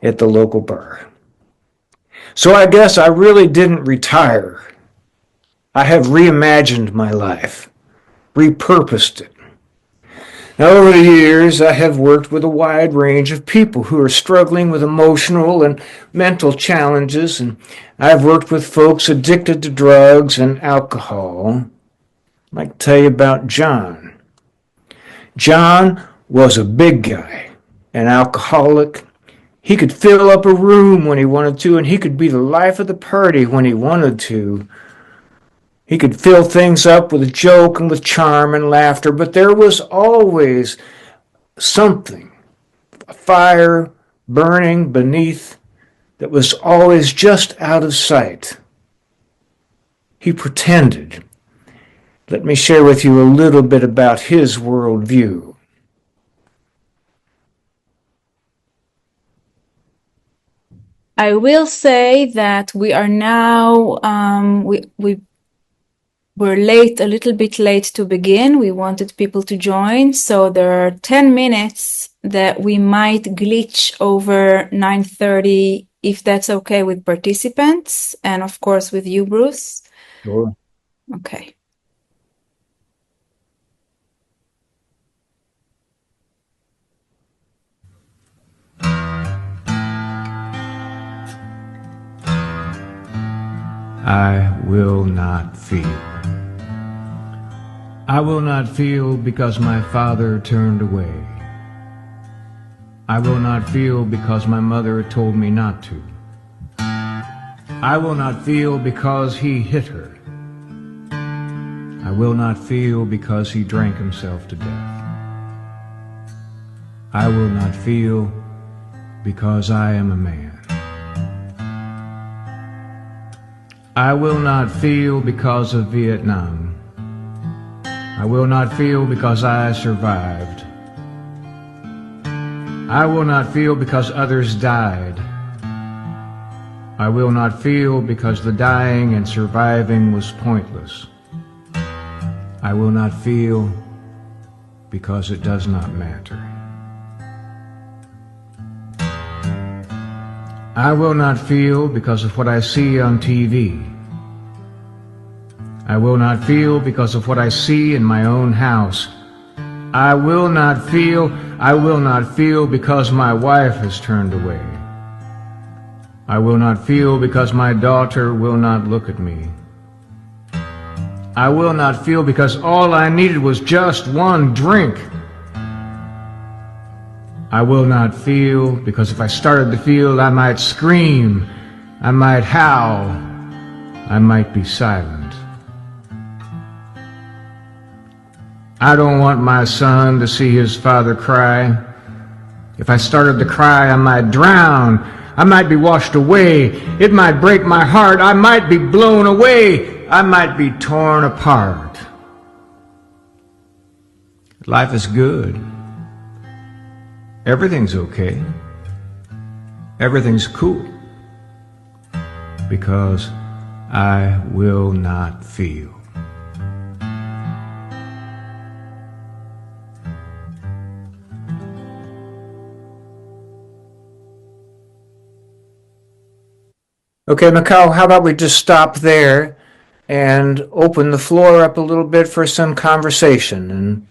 at the local bar. So I guess I really didn't retire. I have reimagined my life, repurposed it. Now, over the years, I have worked with a wide range of people who are struggling with emotional and mental challenges, and I've worked with folks addicted to drugs and alcohol. I'd like to tell you about John. John was a big guy, an alcoholic. He could fill up a room when he wanted to, and he could be the life of the party when he wanted to. He could fill things up with a joke and with charm and laughter, but there was always something, a fire burning beneath that was always just out of sight. He pretended. Let me share with you a little bit about his worldview. I will say that we are now, we're late, a little bit late to begin. We wanted people to join, so there are 10 minutes that we might glitch over 9:30, if that's okay with participants, and of course with you, Bruce. Sure. Okay. I will not feel. I will not feel because my father turned away. I will not feel because my mother told me not to. I will not feel because he hit her. I will not feel because he drank himself to death. I will not feel because I am a man. I will not feel because of Vietnam. I will not feel because I survived. I will not feel because others died. I will not feel because the dying and surviving was pointless. I will not feel because it does not matter. I will not feel because of what I see on TV. I will not feel because of what I see in my own house. I will not feel because my wife has turned away. I will not feel because my daughter will not look at me. I will not feel because all I needed was just one drink. I will not feel because if I started to feel, I might scream, I might howl, I might be silent. I don't want my son to see his father cry. If I started to cry, I might drown, I might be washed away, it might break my heart, I might be blown away, I might be torn apart. Life is good. Everything's okay. Everything's cool. because I will not feel. Okay, Michal, how about we just stop there and open the floor up a little bit for some conversation?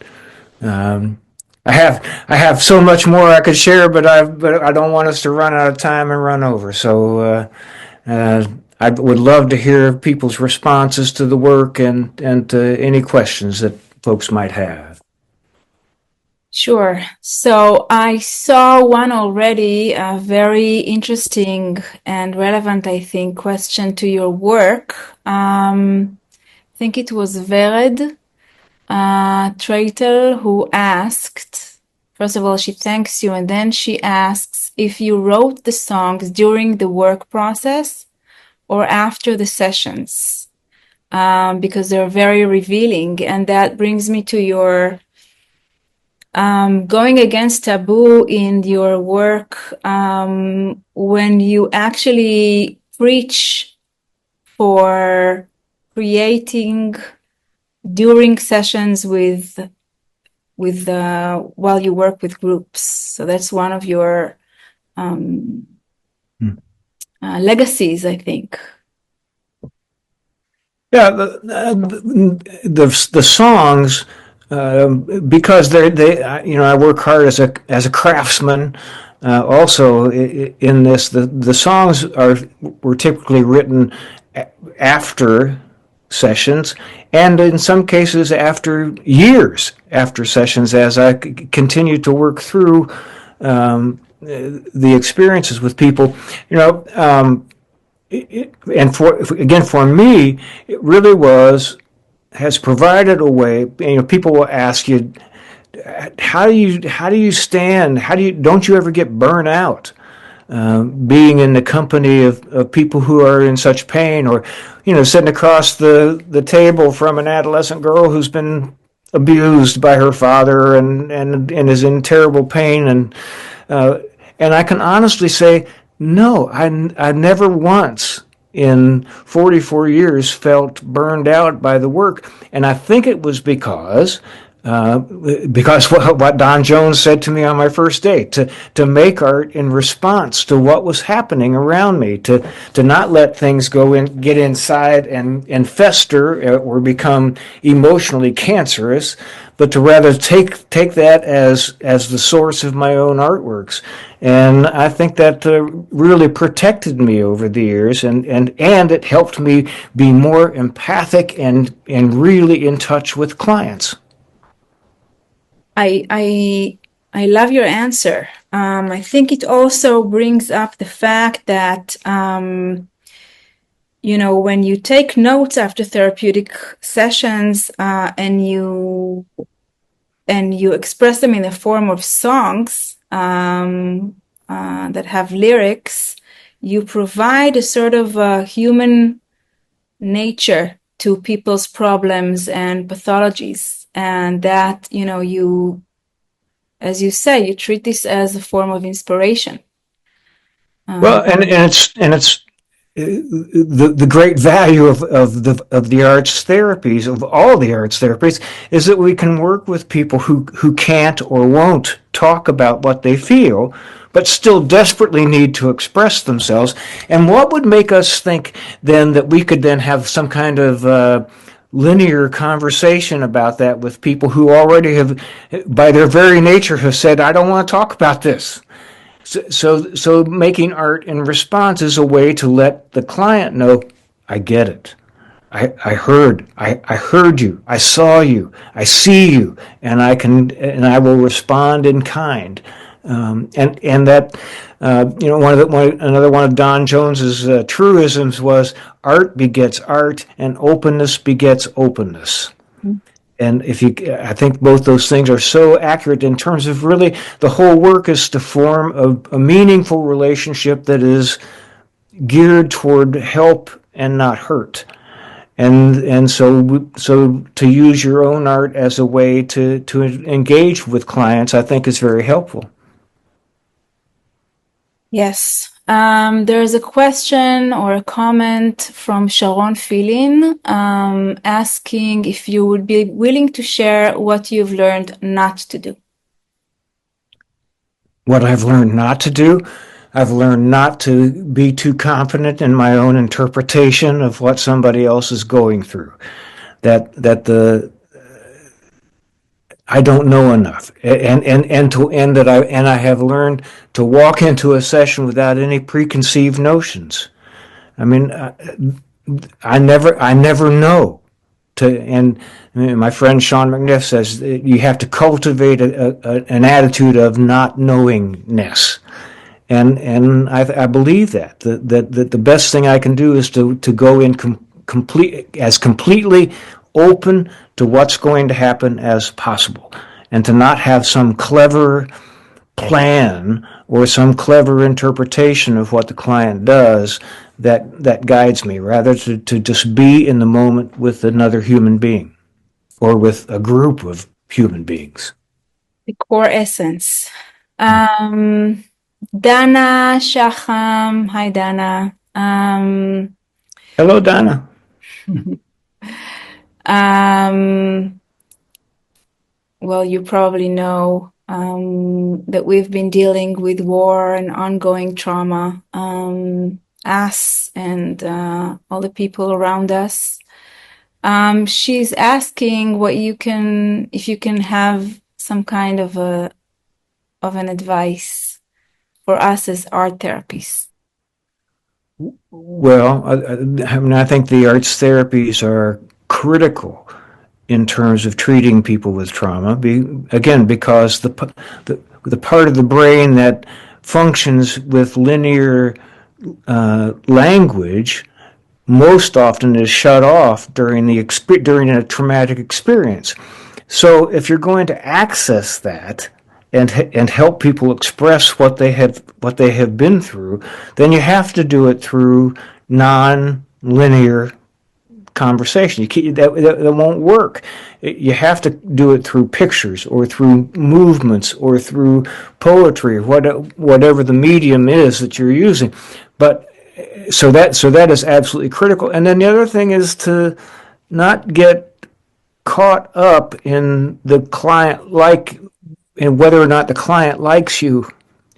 And I have so much more I could share, but I don't want us to run out of time and run over. So I would love to hear people's responses to the work and to any questions that folks might have. Sure. So I saw one already, a very interesting and relevant, I think, question to your work. I think it was Vered Traitel who asked, first of all, she thanks you, and then she asks if you wrote the songs during the work process or after the sessions, because they're very revealing. And that brings me to your going against taboo in your work, when you actually preach for creating during sessions with while you work with groups. So that's one of your legacies, I think. Yeah, the songs, because I work hard as a craftsman. Also, in this, the songs were typically written after sessions, and in some cases after years after sessions, as I continue to work through the experiences with people. And for me, it really has provided a way. People will ask you, how do you stand? Don't you ever get burnt out? Being in the company of people who are in such pain, or sitting across the table from an adolescent girl who's been abused by her father and is in terrible pain, and I can honestly say, no, I never once in 44 years felt burned out by the work. And I think it was because what Don Jones said to me on my first day, to make art in response to what was happening around me, to not let things get inside and fester or become emotionally cancerous, but to rather take that as the source of my own artworks. And I think that really protected me over the years, and it helped me be more empathic and really in touch with clients. I love your answer. I think it also brings up the fact that when you take notes after therapeutic sessions, and you express them in the form of songs that have lyrics, you provide a sort of human nature to people's problems and pathologies. And that, you, as you say, you treat this as a form of inspiration. Well, and it's the great value of the arts therapies, of all the arts therapies, is that we can work with people who can't or won't talk about what they feel, but still desperately need to express themselves. And what would make us think then that we could then have some kind of linear conversation about that with people who already have, by their very nature, have said, I don't want to talk about this. So making art in response is a way to let the client know, I get it. I heard you. I saw you. I see you, and I will respond in kind. And that another one of Don Jones's truisms was, art begets art, and openness begets openness. And I think both those things are so accurate in terms of really the whole work is to form a meaningful relationship that is geared toward help and not hurt. And so to use your own art as a way to engage with clients, I think is very helpful. Yes. There's a question or a comment from Sharon Filin asking if you would be willing to share what you've learned not to do. What I've learned not to do, I've learned not to be too confident in my own interpretation of what somebody else is going through. I don't know enough, and I have learned to walk into a session without any preconceived notions. I mean, I never know. And my friend Sean McNiff says that you have to cultivate an attitude of not knowingness, and I believe that the best thing I can do is to go in completely open to what's going to happen as possible, and to not have some clever plan or some clever interpretation of what the client does that guides me, rather to just be in the moment with another human being or with a group of human beings. The core essence. Dana Shacham. Hi, Dana. Hello, Dana. Well, you probably know that we've been dealing with war and ongoing trauma, us and all the people around us. She's asking if you can have some kind of an advice for us as art therapists. Well, I think the arts therapies are critical in terms of treating people with trauma. Because the part of the brain that functions with linear language most often is shut off during a traumatic experience. So if you're going to access that and help people express what they have been through, then you have to do it through non-linear conversation. That won't work. You have to do it through pictures or through movements or through poetry, whatever the medium is that you're using. But so that is absolutely critical. And then the other thing is to not get caught up in the client and whether or not the client likes you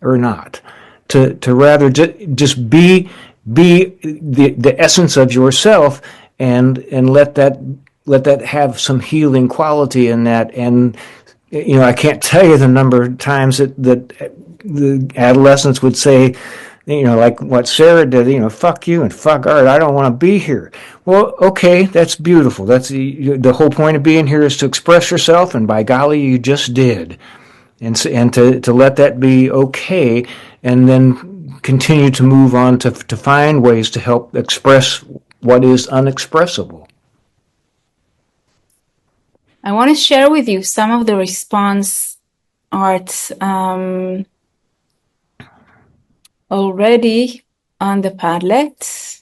or not. To rather just be the essence of yourself and let that have some healing quality in that. And I can't tell you the number of times that the adolescents would say, like what Sarah did, fuck you and fuck art, I don't want to be here. Well, okay, that's beautiful. That's the whole point of being here is to express yourself, and by golly, you just did. And to let that be okay, and then continue to move on to find ways to help express what is unexpressible. I want to share with you some of the response art already on the Padlet.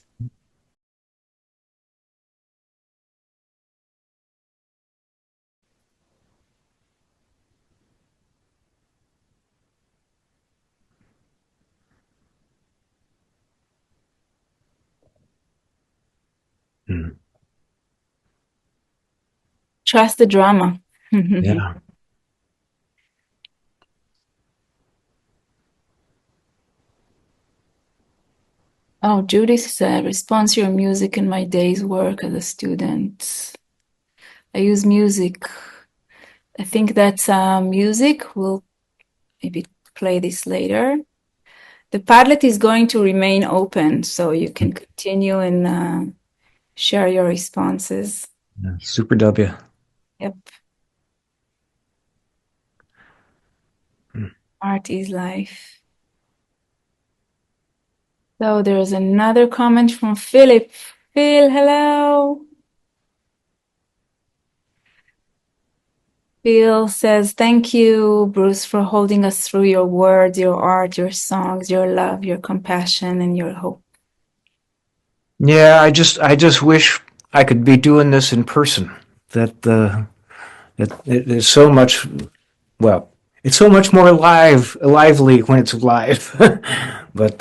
Trust the drama. Yeah. Oh, Judith said, response to your music in my day's work as a student. I use music. I think that's music. We'll maybe play this later. The Padlet is going to remain open, so you can continue and share your responses. Super W. Yep. Art is life. So there's another comment from Philip. Phil, hello. Phil says, thank you, Bruce, for holding us through your words, your art, your songs, your love, your compassion, and your hope. Yeah, I just wish I could be doing this in person. That it is so much. Well, it's so much more lively when it's live. but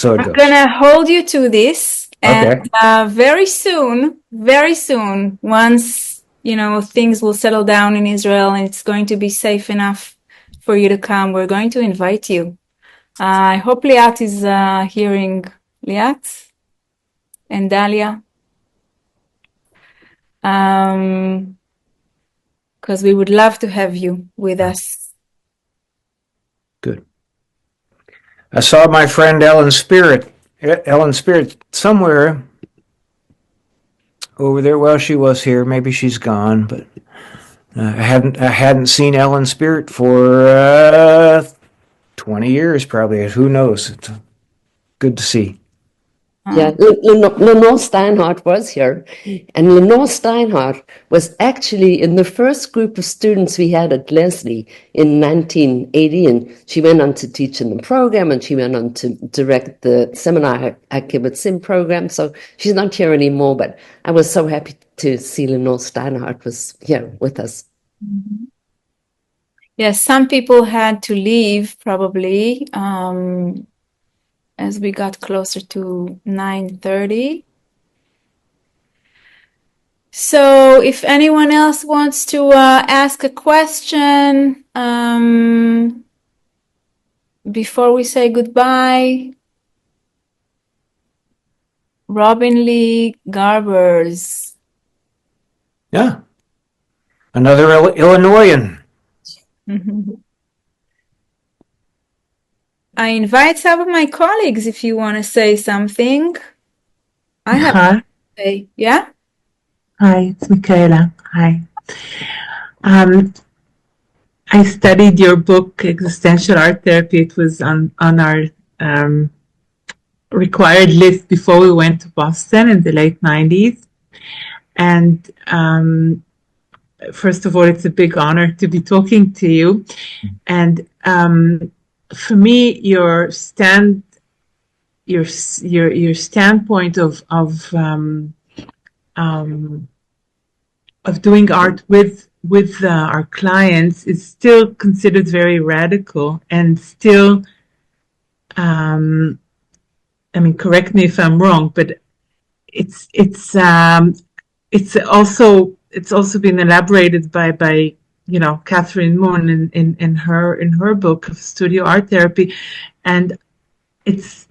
so it I'm goes. gonna hold you to this, and Okay. very soon, once things will settle down in Israel and it's going to be safe enough for you to come, we're going to invite you. I hope Liat is hearing. Liat and Dalia, because we would love to have you with us. Good. I saw my friend Ellen Spirit somewhere over there. Well, she was here. Maybe she's gone, but I hadn't seen Ellen Spirit for 20 years, probably. Who knows? It's good to see. Yeah, Lenore Steinhardt was here, and Lenore Steinhardt was actually in the first group of students we had at Lesley in 1980, and she went on to teach in the program, and she went on to direct the seminar at Kibbutzim program, so she's not here anymore, but I was so happy to see Lenore Steinhardt was here with us. Mm-hmm. Yes, some people had to leave probably as we got closer to 9:30. So if anyone else wants to ask a question before we say goodbye, Robin Lee Garbers. Yeah. Another Illinoisan. I invite some of my colleagues if you want to say something. I have to say, yeah? Hi, it's Michaela. Hi. I studied your book, Existential Art Therapy. It was on our required list before we went to Boston in the late 90s. And first of all, it's a big honor to be talking to you. And for me, your standpoint of doing art with our clients is still considered very radical, and still, I mean, correct me if I'm wrong, but it's also been elaborated by Catherine Moon in her book of studio art therapy, and it's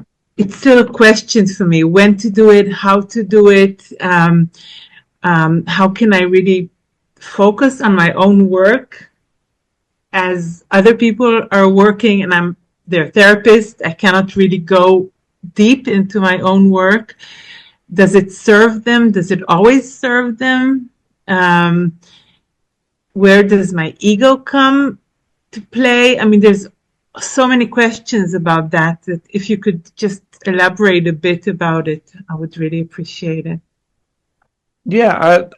still a question for me: when to do it, how to do it, how can I really focus on my own work as other people are working, and they're therapists. I cannot really go deep into my own work. Does it serve them? Does it always serve them? Where does my ego come to play? I mean, there's so many questions about that if you could just elaborate a bit about it, I would really appreciate it. Yeah,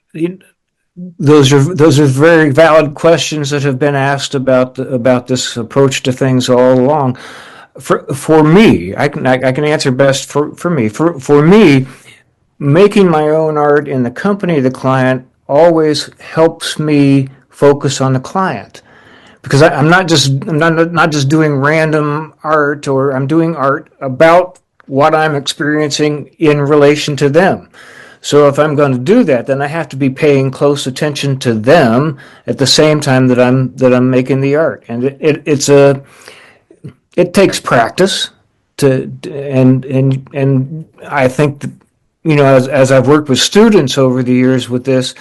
those are very valid questions that have been asked about this approach to things all along. For me, I can answer best for me. For me, making my own art in the company of the client always helps me focus on the client, because I'm not just doing random art, or I'm doing art about what I'm experiencing in relation to them. So if I'm going to do that, then I have to be paying close attention to them at the same time that I'm making the art, and it takes practice and I think that, as I've worked with students over the years with this,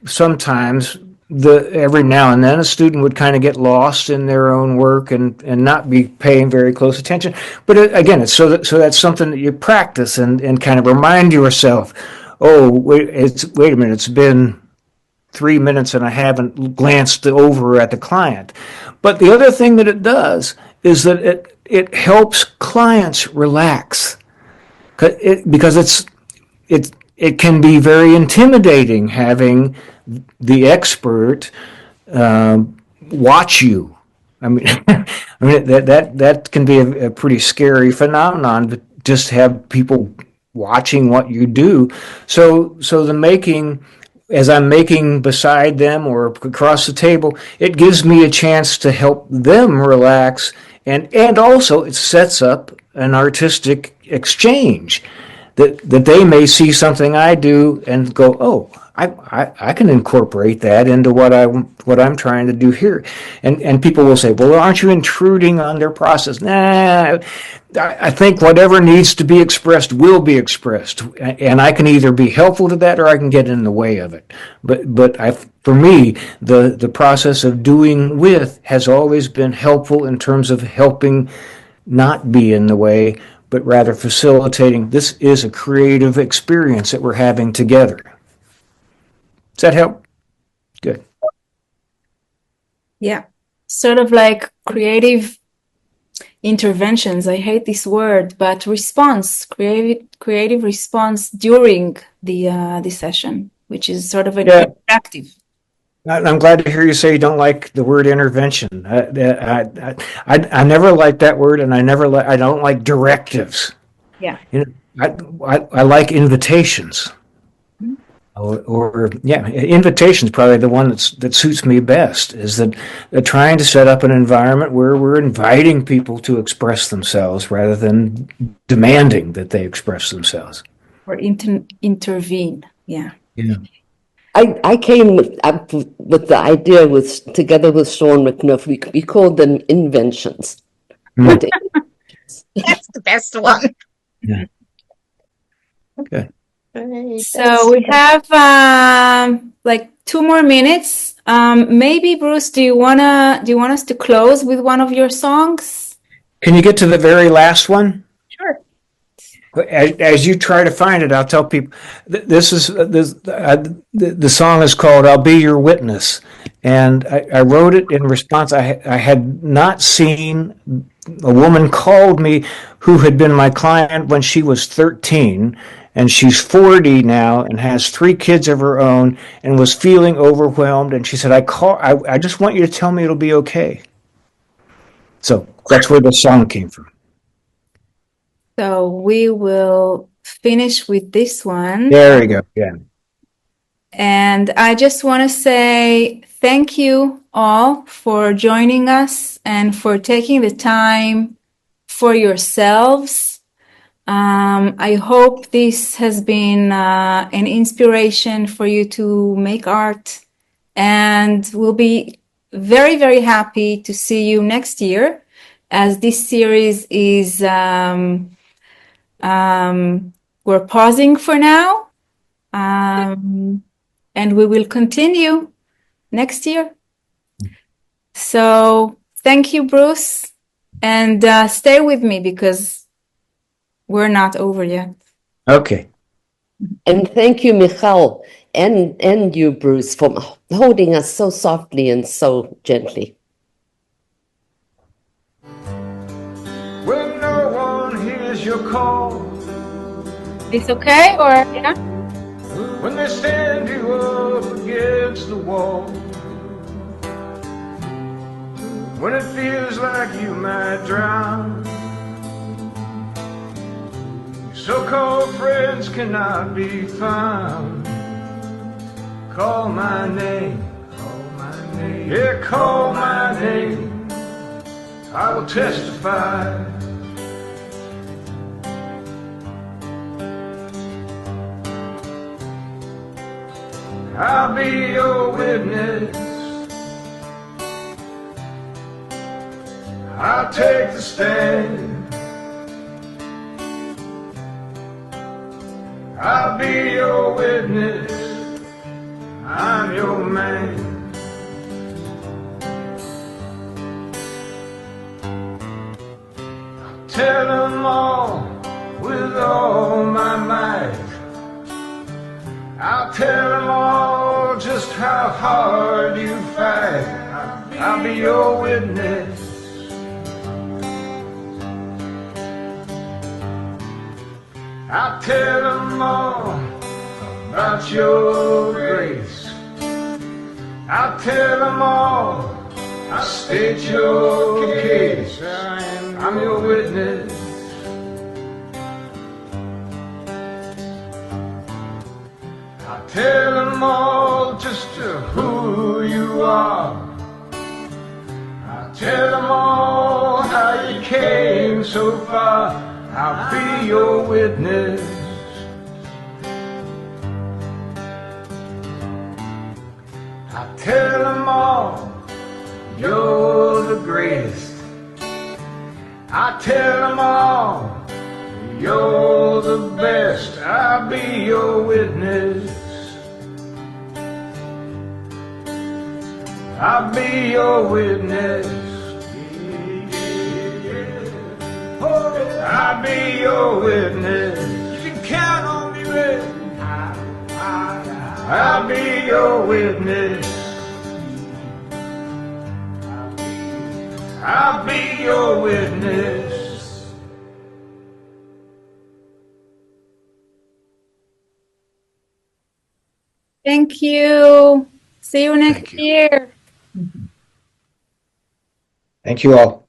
sometimes every now and then a student would kind of get lost in their own work and not be paying very close attention. But again, it's so that's something that you practice and kind of remind yourself, oh, wait a minute, it's been 3 minutes and I haven't glanced over at the client. But the other thing that it does is that it helps clients relax, because it can be very intimidating having the expert watch you. I mean, that can be a pretty scary phenomenon, to just have people watching what you do. So as I'm making beside them or across the table, it gives me a chance to help them relax, and also it sets up an artistic exchange, that they may see something I do and go, oh, I can incorporate that into what I'm trying to do here. And people will say, well, aren't you intruding on their process? Nah, I think whatever needs to be expressed will be expressed. And I can either be helpful to that or I can get in the way of it. But for me, the process of doing with has always been helpful in terms of helping not be in the way, but rather facilitating. This is a creative experience that we're having together. Does that help? Good. Yeah. Sort of like creative interventions. I hate this word, but creative response during the session, which is sort of an interactive. I'm glad to hear you say you don't like the word intervention. I never liked that word, and I don't like directives. Yeah. I like invitations. Or invitation is probably the one that suits me best, is that trying to set up an environment where we're inviting people to express themselves rather than demanding that they express themselves. Or intervene. Yeah. Yeah. I came up with the idea together with Sean McNuff. We called them inventions. Mm. That's the best one. Yeah. Okay. So we have like 2 more minutes. Maybe Bruce, do you want us to close with one of your songs? Can you get to the very last one? Sure. As you try to find it, I'll tell people the song is called "I'll Be Your Witness," and I wrote it in response. I had not seen a woman called me who had been my client when she was 13, and she's 40 now and has 3 kids of her own and was feeling overwhelmed. And she said, I just want you to tell me it'll be okay. So that's where the song came from. So we will finish with this one. There we go. Yeah. And I just want to say thank you all for joining us and for taking the time for yourselves. I hope this has been an inspiration for you to make art, and we'll be very, very happy to see you next year, as this series is we're pausing for now, and we will continue next year. So thank you, Bruce, and stay with me because we're not over yet. Okay. And thank you, Michal, and you, Bruce, for holding us so softly and so gently. When no one hears your call, It's okay, or yeah? when they stand you up against the wall, when it feels like you might drown, so-called friends cannot be found. Call my name, yeah, call my name. I will testify. I'll be your witness. I'll take the stand. I'll be your witness, I'm your man. I'll tell them all with all my might. I'll tell them all just how hard you fight. I'll be your witness. I'll tell them all about your grace. I'll tell them all, I'll state your case. I'm your witness. I'll tell them all just who you are. I'll tell them all how you came going so far, I'll be your witness. I tell them all, you're the greatest. I tell them all, you're the best. I'll be your witness. I'll be your witness. I'll be your witness. You can count on me, baby. I'll be your witness. I'll be your witness. Thank you. See you next Thank you. year. Thank you all.